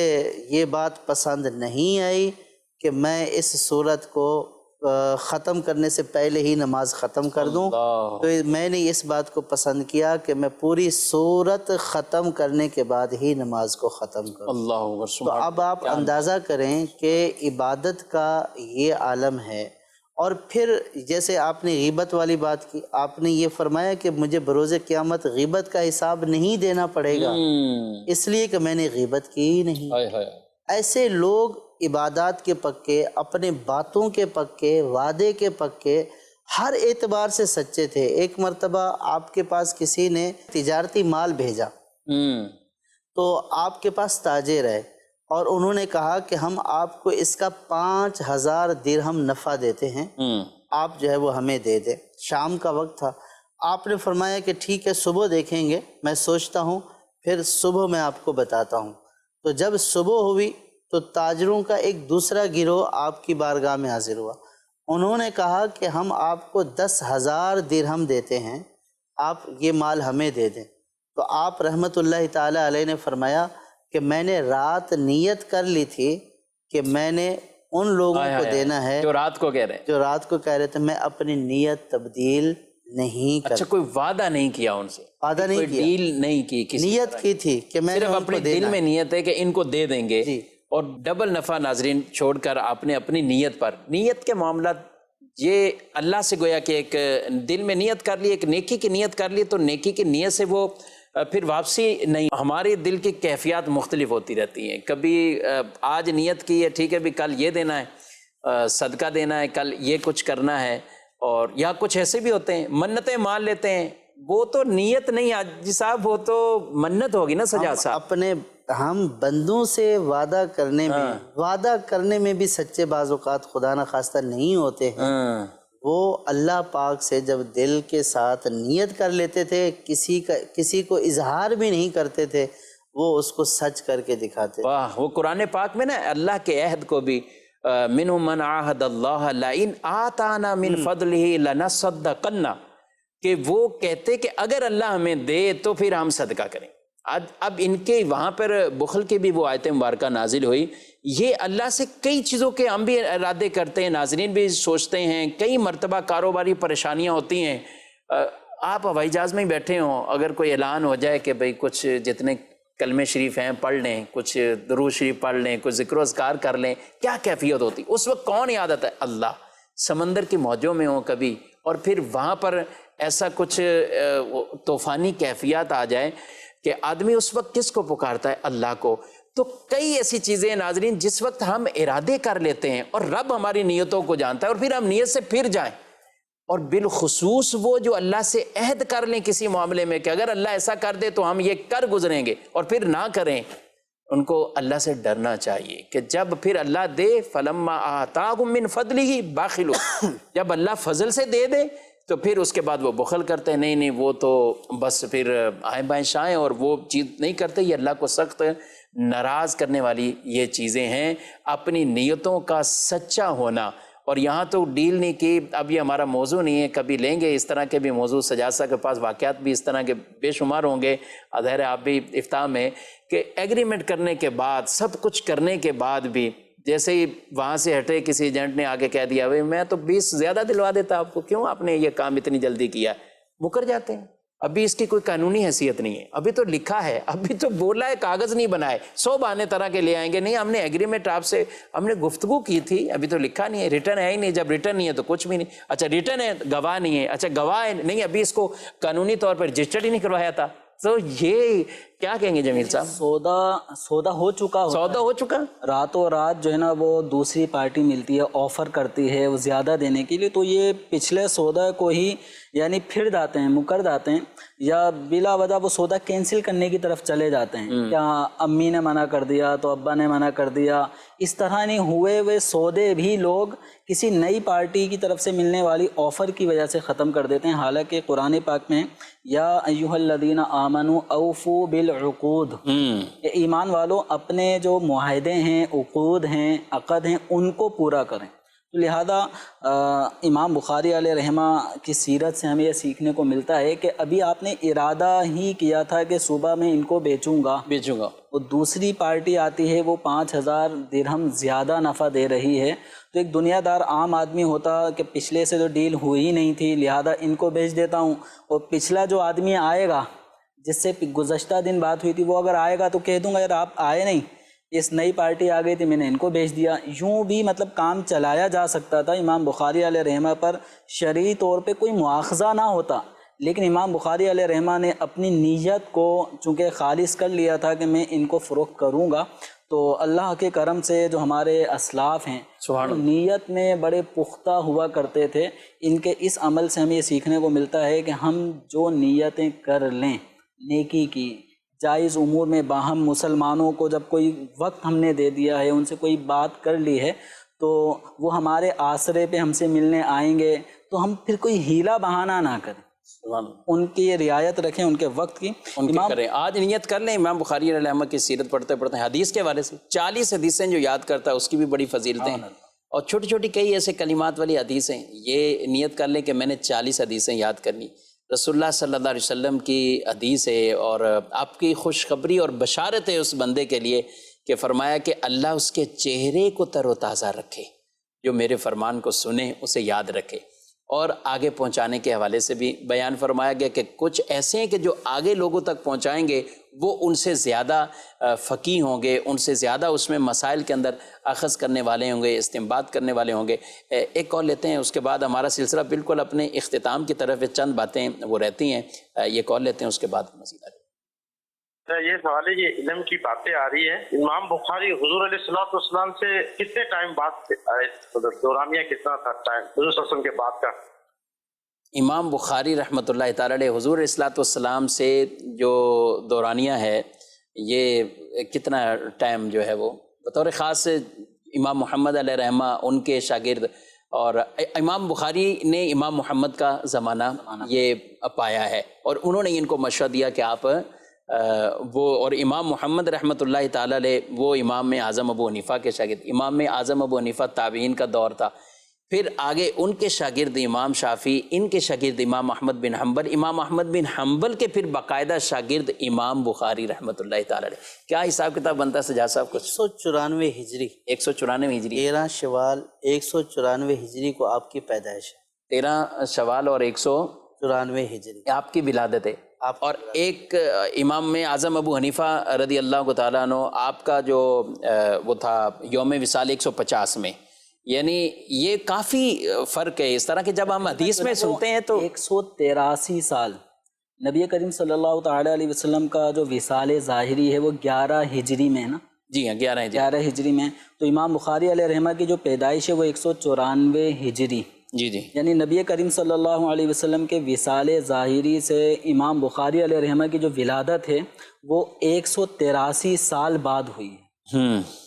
یہ بات پسند نہیں آئی کہ میں اس سورت کو ختم کرنے سے پہلے ہی نماز ختم کر دوں، اللہ، تو میں نے اس بات کو پسند کیا کہ میں پوری سورت ختم کرنے کے بعد ہی نماز کو ختم کروں۔ اللہ اکبر، تو سبحان اب آپ اندازہ کریں کہ عبادت کا یہ عالم ہے۔ اور پھر جیسے آپ نے غیبت والی بات کی، آپ نے یہ فرمایا کہ مجھے بروز قیامت غیبت کا حساب نہیں دینا پڑے گا اس لیے کہ میں نے غیبت کی ہی نہیں۔ ہائے ہائے، ایسے لوگ عبادات کے پکے، اپنے باتوں کے پکے، وعدے کے پکے، ہر اعتبار سے سچے تھے۔ ایک مرتبہ آپ کے پاس کسی نے تجارتی مال بھیجا تو آپ کے پاس تاجر ہے اور انہوں نے کہا کہ ہم آپ کو اس کا 5000 درہم نفع دیتے ہیں، آپ جو ہے وہ ہمیں دے دیں۔ شام کا وقت تھا، آپ نے فرمایا کہ ٹھیک ہے صبح دیکھیں گے، میں سوچتا ہوں پھر صبح میں آپ کو بتاتا ہوں۔ تو جب صبح ہوئی تو تاجروں کا ایک دوسرا گروہ آپ کی بارگاہ میں حاضر ہوا۔ انہوں نے کہا کہ ہم آپ کو 10,000 درہم دیتے ہیں، آپ یہ مال ہمیں دے دیں۔ تو آپ رحمت اللہ تعالیٰ علیہ نے فرمایا کہ میں نے رات نیت کر لی تھی کہ میں نے ان لوگوں کو دینا ہے جو رات کو کہہ رہے ہیں، جو رات کو کہہ رہے تھے، میں اپنی نیت تبدیل نہیں کر، اچھا کوئی وعدہ نہیں کیا ان سے، وعدہ نہیں کوئی کیا، ڈیل نہیں کی، کسی نیت کی تھی کہ میں نے صرف ان کو اپنے دل دینا میں ہے۔ نیت ہے کہ ان کو دے دیں گے، جی، اور ڈبل نفع ناظرین چھوڑ کر آپ نے اپنی نیت پر، نیت کے معاملات یہ اللہ سے گویا کہ ایک دل میں نیت کر لی، ایک نیکی کی نیت کر لی، تو نیکی کی نیت سے وہ پھر واپسی نہیں۔ ہمارے دل کی کیفیات مختلف ہوتی رہتی ہیں، کبھی آج نیت کی ہے ٹھیک ہے بھی کل یہ دینا ہے، صدقہ دینا ہے، کل یہ کچھ کرنا ہے، اور یا کچھ ایسے بھی ہوتے ہیں منتیں مان لیتے ہیں، وہ تو نیت نہیں حاجی صاحب، وہ تو منت ہوگی نا سجاد صاحب۔ ہم بندوں سے وعدہ کرنے میں بھی سچے بعض اوقات خدا نخواستہ نہیں ہوتے ہیں۔ وہ اللہ پاک سے جب دل کے ساتھ نیت کر لیتے تھے، کسی کو اظہار بھی نہیں کرتے تھے، وہ اس کو سچ کر کے دکھاتے تھے۔ واہ، وہ قرآن پاک میں نا اللہ کے عہد کو بھی منہم من عاہد اللہ لئن آتانا من فضلہ لنصدقن، کہ وہ کہتے کہ اگر اللہ ہمیں دے تو پھر ہم صدقہ کریں۔ اب ان کے وہاں پر بخل کی بھی وہ آیت مبارکہ نازل ہوئی۔ یہ اللہ سے کئی چیزوں کے ہم بھی ارادے کرتے ہیں، ناظرین بھی سوچتے ہیں، کئی مرتبہ کاروباری پریشانیاں ہوتی ہیں۔ آپ ہوائی جہاز میں ہی بیٹھے ہوں، اگر کوئی اعلان ہو جائے کہ بھئی کچھ جتنے کلمے شریف ہیں پڑھ لیں، کچھ درود شریف پڑھ لیں، کچھ ذکر و اذکار کر لیں، کیا کیفیت ہوتی؟ اس وقت کون یاد آتا ہے؟ اللہ۔ سمندر کی موجوں میں ہوں کبھی، اور پھر وہاں پر ایسا کچھ طوفانی کیفیات آ جائے کہ آدمی اس وقت کس کو پکارتا ہے؟ اللہ کو۔ تو کئی ایسی چیزیں ناظرین جس وقت ہم ارادے کر لیتے ہیں اور رب ہماری نیتوں کو جانتا ہے، اور پھر ہم نیت سے پھر جائیں، اور بالخصوص وہ جو اللہ سے عہد کر لیں کسی معاملے میں کہ اگر اللہ ایسا کر دے تو ہم یہ کر گزریں گے، اور پھر نہ کریں، ان کو اللہ سے ڈرنا چاہیے کہ جب پھر اللہ دے فلما آتاہم من فضلہ بخلوا، جب اللہ فضل سے دے دے تو پھر اس کے بعد وہ بخل کرتے ہیں، نہیں وہ تو بس پھر آئیں بائیں شائیں، اور وہ چیز نہیں کرتے۔ یہ اللہ کو سخت ناراض کرنے والی یہ چیزیں ہیں، اپنی نیتوں کا سچا ہونا۔ اور یہاں تو ڈیل نہیں کی، اب یہ ہمارا موضوع نہیں ہے، کبھی لیں گے اس طرح کے بھی موضوع، سجاد صاحب کے پاس واقعات بھی اس طرح کے بے شمار ہوں گے، ظاہر ہے آپ بھی افتتاح میں، کہ ایگریمنٹ کرنے کے بعد، سب کچھ کرنے کے بعد بھی جیسے ہی وہاں سے ہٹے کسی ایجنٹ نے آگے کہہ دیا میں تو 20 زیادہ دلوا دیتا آپ کو، کیوں آپ نے یہ کام اتنی جلدی کیا؟ مکر جاتے ہیں۔ ابھی اس کی کوئی قانونی حیثیت نہیں ہے، ابھی تو لکھا ہے، ابھی تو بولا ہے، کاغذ نہیں بنائے، 100 بہانے طرح کے لے آئیں گے، نہیں ہم نے ایگریمنٹ آپ سے ہم نے گفتگو کی تھی، ابھی تو لکھا نہیں ہے، ریٹن ہے ہی نہیں، جب ریٹن نہیں ہے تو کچھ بھی نہیں، اچھا ریٹن ہے گواہ نہیں ہے، اچھا گواہ ہے نہیں، ابھی اس کو قانونی طور پر رجسٹرڈ ہی نہیں کروایا تھا، تو یہ کیا کہیں گے جمیل صاحب؟ سودا ہو چکا ہوتا سودا ہو چکا، راتوں رات جو ہے نا وہ دوسری پارٹی ملتی ہے، آفر کرتی ہے وہ زیادہ دینے کے لیے، تو یہ پچھلے سودا کو ہی یعنی پھر جاتے ہیں، مکر جاتے ہیں، یا بلا وجہ وہ سودا کینسل کرنے کی طرف چلے جاتے ہیں، کیا امی نے منع کر دیا تو ابا نے منع کر دیا، اس طرح نہیں ہوئے ہوئے سودے بھی لوگ کسی نئی پارٹی کی طرف سے ملنے والی آفر کی وجہ سے ختم کر دیتے ہیں، حالانکہ قرآن پاک میں یا ایھا الذین آمنوا اوفوا بالعقود، ایمان والو اپنے جو معاہدے ہیں، عقود ہیں، عقد ہیں، ان کو پورا کریں۔ لہذا امام بخاری علیہ رحمہ کی سیرت سے ہمیں یہ سیکھنے کو ملتا ہے کہ ابھی آپ نے ارادہ ہی کیا تھا کہ صبح میں ان کو بیچوں گا، وہ دوسری پارٹی آتی ہے وہ 5000 درہم زیادہ نفع دے رہی ہے، تو ایک دنیا دار عام آدمی ہوتا کہ پچھلے سے جو ڈیل ہوئی ہی نہیں تھی لہذا ان کو بیچ دیتا ہوں، اور پچھلا جو آدمی آئے گا جس سے گزشتہ دن بات ہوئی تھی وہ اگر آئے گا تو کہہ دوں گا یار آپ آئے نہیں، اس نئی پارٹی آ گئی تھی میں نے ان کو بیچ دیا، یوں بھی مطلب کام چلایا جا سکتا تھا۔ امام بخاری علیہ رحمہ پر شرعی طور پہ کوئی مواخذہ نہ ہوتا، لیکن امام بخاری علیہ رحمہ نے اپنی نیت کو چونکہ خالص کر لیا تھا کہ میں ان کو فروخت کروں گا، تو اللہ کے کرم سے جو ہمارے اسلاف ہیں نیت میں بڑے پختہ ہوا کرتے تھے، ان کے اس عمل سے ہمیں یہ سیکھنے کو ملتا ہے کہ ہم جو نیتیں کر لیں نیکی کی، جائز امور میں باہم مسلمانوں کو جب کوئی وقت ہم نے دے دیا ہے، ان سے کوئی بات کر لی ہے تو وہ ہمارے آسرے پہ ہم سے ملنے آئیں گے تو ہم پھر کوئی ہیلا بہانہ نہ کریں، ان کی رعایت رکھیں، ان کے وقت کی کریں۔ آج نیت کر لیں، امام بخاری علیہ رحمہ کی سیرت پڑھتے پڑھتے حدیث کے حوالے سے 40 حدیثیں جو یاد کرتا ہے اس کی بھی بڑی فضیلتیں ہیں، اور چھوٹی چھوٹی کئی ایسے کلمات والی حدیث ہیں، یہ نیت کر لیں کہ میں نے 40 حدیثیں یاد کرنی، رسول اللہ صلی اللہ علیہ وسلم کی حدیث ہے اور آپ کی خوشخبری اور بشارت ہے اس بندے کے لیے کہ فرمایا کہ اللہ اس کے چہرے کو تر و تازہ رکھے، جو میرے فرمان کو سنے اسے یاد رکھے، اور آگے پہنچانے کے حوالے سے بھی بیان فرمایا گیا کہ کچھ ایسے ہیں کہ جو آگے لوگوں تک پہنچائیں گے وہ ان سے زیادہ فقیہ ہوں گے، ان سے زیادہ اس میں مسائل کے اندر اخذ کرنے والے ہوں گے، استنباط کرنے والے ہوں گے۔ ایک کال لیتے ہیں، اس کے بعد ہمارا سلسلہ بالکل اپنے اختتام کی طرف چند باتیں وہ رہتی ہیں، یہ کال لیتے ہیں، اس کے بعد مزید آگے۔ یہ سوال ہے، یہ علم کی باتیں آ رہی ہیں، امام بخاری حضور علیہ الصلوۃ والسلام سے کتنے ٹائم بعد دورانیہ کتنا تھا ٹائم حضور صلی اللہ علیہ وسلم کے بعد کا؟ امام بخاری رحمۃ اللہ تعالی علیہ حضور علیہ الصلوۃ والسلام سے جو دورانیہ ہے یہ کتنا ٹائم جو ہے وہ بطور خاص امام محمد علیہ رحمہ ان کے شاگرد، اور امام بخاری نے امام محمد کا زمانہ یہ پایا ہے، اور انہوں نے ان کو مشورہ دیا کہ آپ وہ، اور امام محمد رحمۃ اللہ تعالی علیہ وہ امام اعظم ابو حنیفہ کے شاگرد، امام اعظم ابو حنیفہ تابعین کا دور تھا، پھر آگے ان کے شاگرد امام شافعی، ان کے شاگرد امام احمد بن حنبل، امام احمد بن حنبل کے پھر باقاعدہ شاگرد امام بخاری رحمۃ اللہ تعالی علیہ۔ کیا حساب کتاب بنتا ہے سجاد صاحب؟ کچھ 194 ہجری 194 ہجری 13 شوال 194 ہجری کو آپ کی پیدائش ہے، 13 شوال اور 194 ہجری آپ کی ولادت ہے، اور ایک امام اعظم ابو حنیفہ رضی اللہ تعالیٰ عنہ آپ کا جو وہ تھا یوم وصال 150 میں، یعنی یہ کافی فرق ہے، اس طرح کہ جب ہم حدیث میں سنتے ہیں تو 183 سال نبی کریم صلی اللہ تعالی علیہ وسلم کا جو وصال ظاہری ہے وہ 11 ہجری میں ہے نا؟ جی ہاں 11 ہجری میں، تو امام بخاری علیہ رحمہ کی جو پیدائش ہے وہ 194 ہجری، جی یعنی نبی کریم صلی اللہ علیہ وسلم کے وصال ظاہری سے امام بخاری علیہ رحمہ کی جو ولادت ہے وہ 183 سال بعد ہوئی ہے،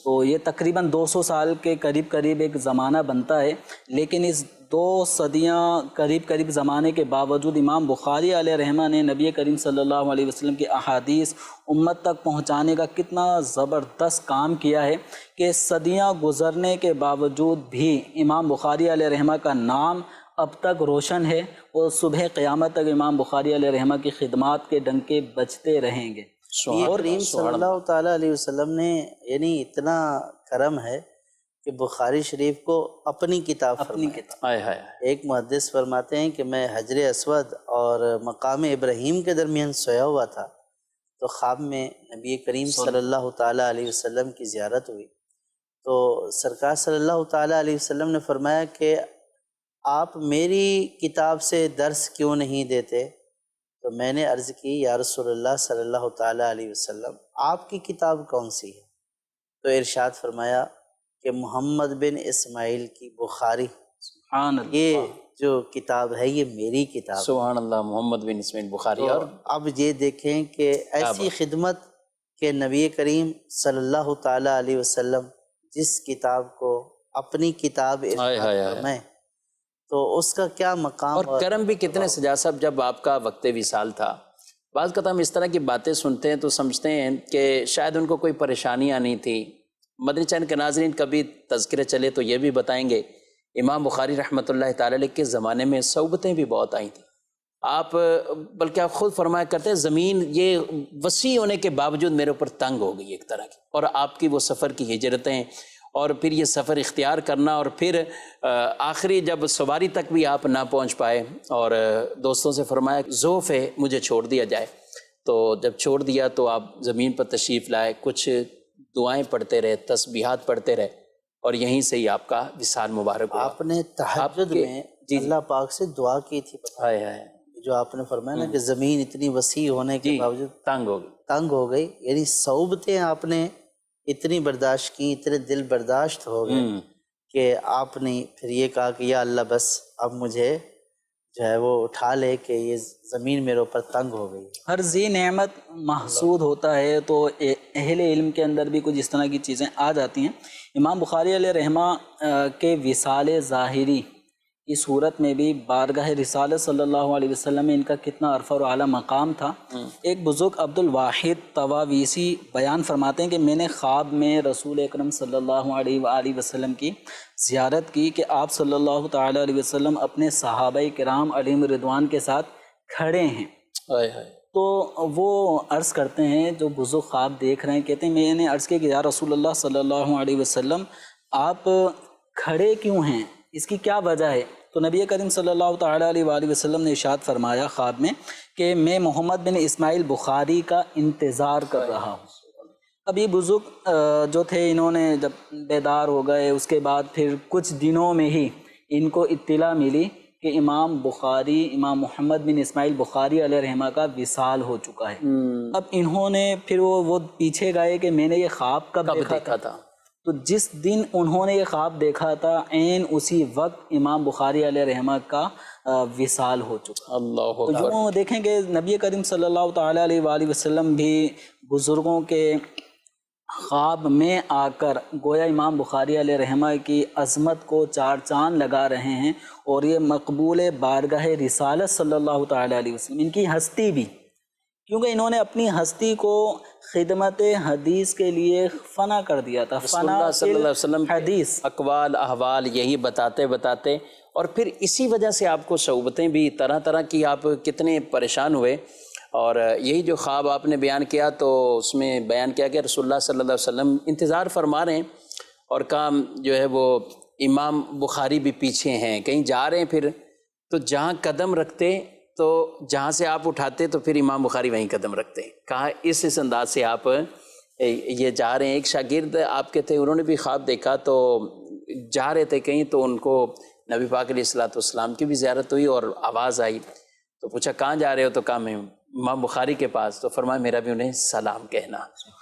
تو یہ تقریباً 200 سال کے قریب ایک زمانہ بنتا ہے، لیکن اس 2 صدیاں قریب زمانے کے باوجود امام بخاری علیہ رحمہ نے نبی کریم صلی اللہ علیہ وسلم کی احادیث امت تک پہنچانے کا کتنا زبردست کام کیا ہے کہ صدیاں گزرنے کے باوجود بھی امام بخاری علیہ رحمہ کا نام اب تک روشن ہے، اور صبح قیامت تک امام بخاری علیہ رحمہ کی خدمات کے ڈنکے بجتے رہیں گے۔ اور کریم صلی اللہ تعالیٰ علیہ وسلم نے یعنی اتنا کرم ہے کہ بخاری شریف کو اپنی کتاب اپنی فرمایا۔ کتاب ہائے ہائے، ایک محدث فرماتے ہیں کہ میں حجر اسود اور مقام ابراہیم کے درمیان سویا ہوا تھا، تو خواب میں نبی کریم صلی اللہ تعالیٰ علیہ وسلم کی زیارت ہوئی، تو سرکار صلی اللہ تعالیٰ علیہ وسلم نے فرمایا کہ آپ میری کتاب سے درس کیوں نہیں دیتے؟ تو میں نے عرض کی یا رسول اللہ صلی اللہ تعالیٰ علیہ وسلم آپ کی کتاب کون سی ہے؟ تو ارشاد فرمایا کہ محمد بن اسماعیل کی بخاری، سبحان اللہ۔ یہ جو کتاب ہے یہ میری کتاب ہے۔ سبحان اللہ، محمد بن اسماعیل بخاری۔ تو اور اب یہ دیکھیں کہ ایسی خدمت کہ نبی کریم صلی اللہ تعالیٰ علیہ وسلم جس کتاب کو اپنی کتاب ہائے ہائے ہائے، فرمائیں تو اس کا کیا مقام اور کرم بھی کتنے سجاد صاحب، جب آپ کا وقت وصال تھا، بعض قطع ہم اس طرح کی باتیں سنتے ہیں تو سمجھتے ہیں کہ شاید ان کو کوئی پریشانیاں نہیں تھی۔ مدنی چینل کے ناظرین کبھی تذکرے چلے تو یہ بھی بتائیں گے امام بخاری رحمۃ اللہ تعالی علیہ کے زمانے میں صحبتیں بھی بہت آئی تھیں۔ آپ بلکہ آپ خود فرمایا کرتے ہیں زمین یہ وسیع ہونے کے باوجود میرے اوپر تنگ ہو گئی ایک طرح کی، اور آپ کی وہ سفر کی ہجرتیں اور پھر یہ سفر اختیار کرنا، اور پھر آخری جب سواری تک بھی آپ نہ پہنچ پائے اور دوستوں سے فرمایا ذوف ہے مجھے چھوڑ دیا جائے، تو جب چھوڑ دیا تو آپ زمین پر تشریف لائے، کچھ دعائیں پڑھتے رہے، تسبیحات پڑھتے رہے، اور یہیں سے ہی آپ کا وصال مبارک ہوا۔ آپ نے تہجد میں اللہ پاک سے دعا کی تھی، ہائے ہائے، جو آپ نے فرمایا نا کہ زمین اتنی وسیع ہونے کے باوجود تنگ ہو گئی۔ تنگ ہو گئی، یعنی صحبتیں آپ نے اتنی برداشت کی، اتنے دل برداشت ہو گئے کہ آپ نے پھر یہ کہا کہ یا اللہ بس اب مجھے جو ہے وہ اٹھا لے کہ یہ زمین میرے اوپر تنگ ہو گئی۔ ہر ذی نعمت محسود ہوتا ہے، تو اہل علم کے اندر بھی کچھ اس طرح کی چیزیں آ جاتی ہیں۔ امام بخاری علیہ رحمہ کے وصال ظاہری کی صورت میں بھی بارگاہ رسالت صلی اللہ علیہ وسلم میں ان کا کتنا عرفہ اور اعلیٰ مقام تھا۔ ایک بزرگ عبد الواحد طواویسی بیان فرماتے ہیں کہ میں نے خواب میں رسول اکرم صلی اللہ علیہ وآلہ وسلم کی زیارت کی کہ آپ صلی اللہ تعالیٰ علیہ وسلم اپنے صحابہ کرام علیہم رضوان کے ساتھ کھڑے ہیں۔ ہائے ہائے، تو وہ عرض کرتے ہیں، جو بزرگ خواب دیکھ رہے ہیں، کہتے ہیں میں نے عرض کیا کہ یا رسول اللہ صلی اللہ علیہ وسلم آپ کھڑے کیوں ہیں، اس کی کیا وجہ ہے؟ تو نبی کریم صلی اللہ تعالیٰ علیہ وآلہ وسلم نے ارشاد فرمایا خواب میں کہ میں محمد بن اسماعیل بخاری کا انتظار کر رہا ہوں۔ اب یہ بزرگ جو تھے انہوں نے جب بیدار ہو گئے، اس کے بعد پھر کچھ دنوں میں ہی ان کو اطلاع ملی کہ امام بخاری، امام محمد بن اسماعیل بخاری علیہ رحمہ کا وصال ہو چکا ہے۔ اب انہوں نے پھر وہ پیچھے گئے کہ میں نے یہ خواب کب دیکھا تھا، تو جس دن انہوں نے یہ خواب دیکھا تھا عین اسی وقت امام بخاری علیہ رحمہ کا وصال ہو چکا۔ اللہ تو یوں دیکھیں کہ نبی کریم صلی اللہ تعالیٰ علیہ وآلہ وسلم بھی بزرگوں کے خواب میں آ کر گویا امام بخاری علیہ رحمہ کی عظمت کو چار چاند لگا رہے ہیں، اور یہ مقبول بارگاہ رسالت صلی اللہ تعالیٰ علیہ وسلم ان کی ہستی بھی، کیونکہ انہوں نے اپنی ہستی کو خدمت حدیث کے لیے فنا کر دیا تھا۔ رسول اللہ صلی اللہ علیہ وسلم کے حدیث اقوال احوال یہی بتاتے بتاتے، اور پھر اسی وجہ سے آپ کو صحبتیں بھی طرح طرح کی، آپ کتنے پریشان ہوئے، اور یہی جو خواب آپ نے بیان کیا تو اس میں بیان کیا کہ رسول اللہ صلی اللہ علیہ وسلم انتظار فرما رہے ہیں، اور کام جو ہے وہ امام بخاری بھی پیچھے ہیں، کہیں جا رہے ہیں، پھر تو جہاں قدم رکھتے تو جہاں سے آپ اٹھاتے تو پھر امام بخاری وہیں قدم رکھتے ہیں۔ کہا اس انداز سے آپ یہ جا رہے ہیں۔ ایک شاگرد آپ کے تھے، انہوں نے بھی خواب دیکھا تو جا رہے تھے کہیں، تو ان کو نبی پاک علیہ الصلوۃ والسلام کی بھی زیارت ہوئی اور آواز آئی، تو پوچھا کہاں جا رہے ہو؟ تو کہا میں امام بخاری کے پاس۔ تو فرمایا میرا بھی انہیں سلام کہنا،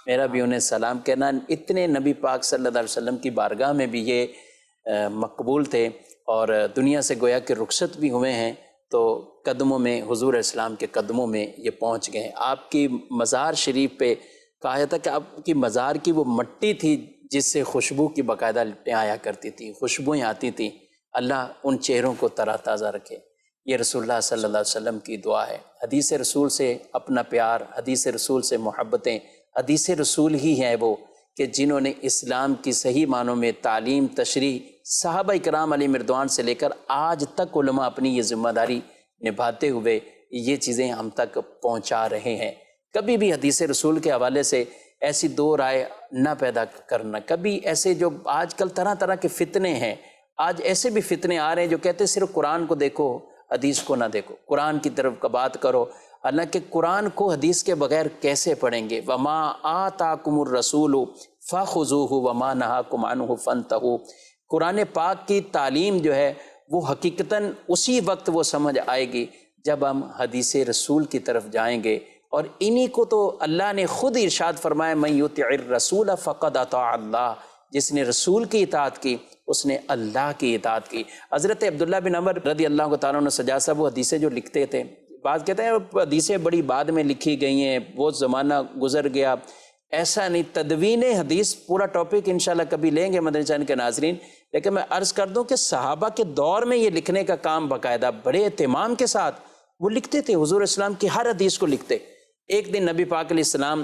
میرا بھی انہیں سلام کہنا۔ اتنے نبی پاک صلی اللہ علیہ وسلم کی بارگاہ میں بھی یہ مقبول تھے، اور دنیا سے گویا کہ رخصت بھی ہوئے ہیں، تو قدموں میں حضور اسلام کے قدموں میں یہ پہنچ گئے۔ آپ کی مزار شریف پہ کہا جاتا کہ آپ کی مزار کی وہ مٹی تھی جس سے خوشبو کی باقاعدہ لٹیں آیا کرتی تھیں، خوشبوئیں آتی تھیں۔ اللہ ان چہروں کو ترا تازہ رکھے۔ یہ رسول اللہ صلی اللہ علیہ وسلم کی دعا ہے۔ حدیث رسول سے اپنا پیار، حدیث رسول سے محبتیں، حدیث رسول ہی ہیں وہ کہ جنہوں نے اسلام کی صحیح معنوں میں تعلیم، تشریح، صحابہ کرام علیہ رضوان سے لے کر آج تک علماء اپنی یہ ذمہ داری نبھاتے ہوئے یہ چیزیں ہم تک پہنچا رہے ہیں۔ کبھی بھی حدیث رسول کے حوالے سے ایسی دو رائے نہ پیدا کرنا. کبھی ایسے جو آج کل طرح طرح کے فتنے ہیں، آج ایسے بھی فتنے آ رہے ہیں جو کہتے ہیں صرف قرآن کو دیکھو حدیث کو نہ دیکھو، قرآن کی طرف کا بات کرو. حالانکہ قرآن کو حدیث کے بغیر کیسے پڑھیں گے؟ وما آتاکم الرسول فخذوہ وما نہاکم عنہ فانتہوا. قرآن پاک کی تعلیم جو ہے وہ حقیقتاً اسی وقت وہ سمجھ آئے گی جب ہم حدیث رسول کی طرف جائیں گے. اور انہی کو تو اللہ نے خود ارشاد فرمایا من یطع الرسول فقد اطاع اللہ، جس نے رسول کی اطاعت کی اس نے اللہ کی اطاعت کی. حضرت عبداللہ بن عمر رضی اللہ تعالیٰ عنہ سجاد صاحب وہ حدیثیں جو لکھتے تھے، بعض کہتے ہیں حدیثیں بڑی بعد میں لکھی گئی ہیں، بہت زمانہ گزر گیا. ایسا نہیں، تدوین حدیث پورا ٹاپک انشاءاللہ کبھی لیں گے مدنی چینل کے ناظرین. لیکن میں عرض کر دوں کہ صحابہ کے دور میں یہ لکھنے کا کام باقاعدہ بڑے اہتمام کے ساتھ وہ لکھتے تھے، حضور اسلام کی ہر حدیث کو لکھتے. ایک دن نبی پاک علیہ السلام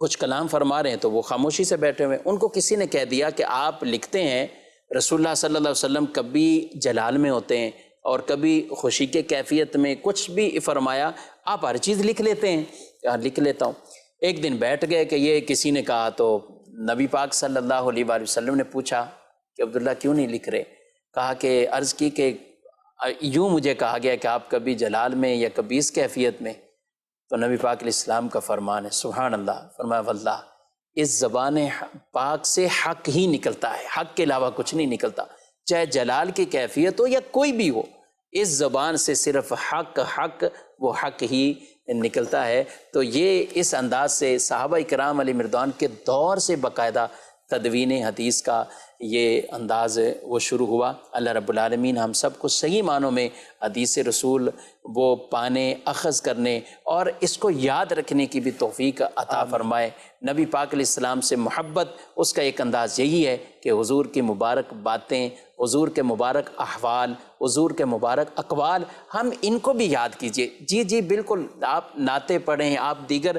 کچھ کلام فرما رہے ہیں تو وہ خاموشی سے بیٹھے ہوئے، ان کو کسی نے کہہ دیا کہ آپ لکھتے ہیں رسول اللہ صلی اللہ علیہ وسلم کبھی جلال میں ہوتے ہیں اور کبھی خوشی کے کیفیت میں، کچھ بھی فرمایا، آپ ہر چیز لکھ لیتے ہیں. لکھ لیتا ہوں. ایک دن بیٹھ گئے کہ یہ کسی نے کہا تو نبی پاک صلی اللہ علیہ وآلہ وسلم نے پوچھا کہ عبداللہ کیوں نہیں لکھ رہے؟ کہا کہ عرض کی کہ یوں مجھے کہا گیا کہ آپ کبھی جلال میں یا کبھی اس کیفیت میں. تو نبی پاک علیہ السلام کا فرمان ہے، سبحان اللہ، فرمایا واللہ اس زبان پاک سے حق ہی نکلتا ہے، حق کے علاوہ کچھ نہیں نکلتا، چاہے جلال کی کیفیت ہو یا کوئی بھی ہو، اس زبان سے صرف حق وہ حق ہی نکلتا ہے. تو یہ اس انداز سے صحابہ کرام علیہ مردوان کے دور سے باقاعدہ تدوین حدیث کا یہ انداز وہ شروع ہوا. اللہ رب العالمین ہم سب کو صحیح معنوں میں حدیث رسول وہ پانے، اخذ کرنے اور اس کو یاد رکھنے کی بھی توفیق عطا فرمائے. نبی پاک علیہ السلام سے محبت اس کا ایک انداز یہی ہے کہ حضور کی مبارک باتیں، حضور کے مبارک احوال، حضور کے مبارک اقوال، ہم ان کو بھی یاد کیجئے. جی بالکل، آپ نعتیں پڑھیں، آپ دیگر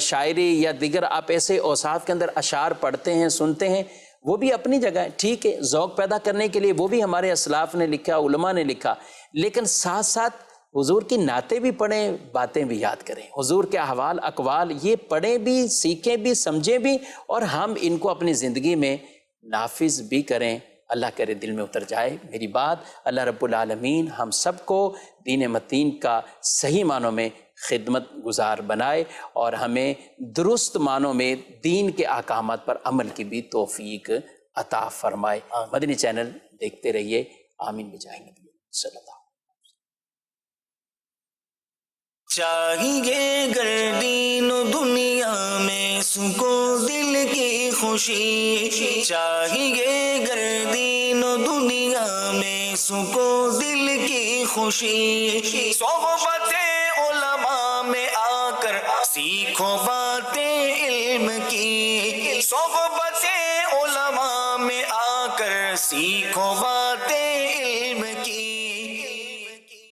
شاعری یا دیگر آپ ایسے اوصاف کے اندر اشعار پڑھتے ہیں، سنتے ہیں، وہ بھی اپنی جگہ ہے، ٹھیک ہے، ذوق پیدا کرنے کے لیے وہ بھی ہمارے اسلاف نے لکھا، علماء نے لکھا. لیکن ساتھ ساتھ حضور کی نعتیں بھی پڑھیں، باتیں بھی یاد کریں، حضور کے احوال اقوال یہ پڑھیں بھی، سیکھیں بھی، سمجھیں بھی، اور ہم ان کو اپنی زندگی میں نافذ بھی کریں. اللہ کرے دل میں اتر جائے میری بات. اللہ رب العالمین ہم سب کو دین متین کا صحیح معنوں میں خدمت گزار بنائے اور ہمیں درست معنوں میں دین کے احکامات پر عمل کی بھی توفیق عطا فرمائے. مدنی چینل دیکھتے رہیے. آمین بجاہ نبی صلی اللہ. چاہیے گر دین و دنیا میں سکون دل کی خوشی، چاہیے گر دین و دنیا میں سکون دل کی خوشی، صحبت علماء میں آ کر سیکھو باتیں علم کی، صحبت علماء میں آ کر سیکھو باتیں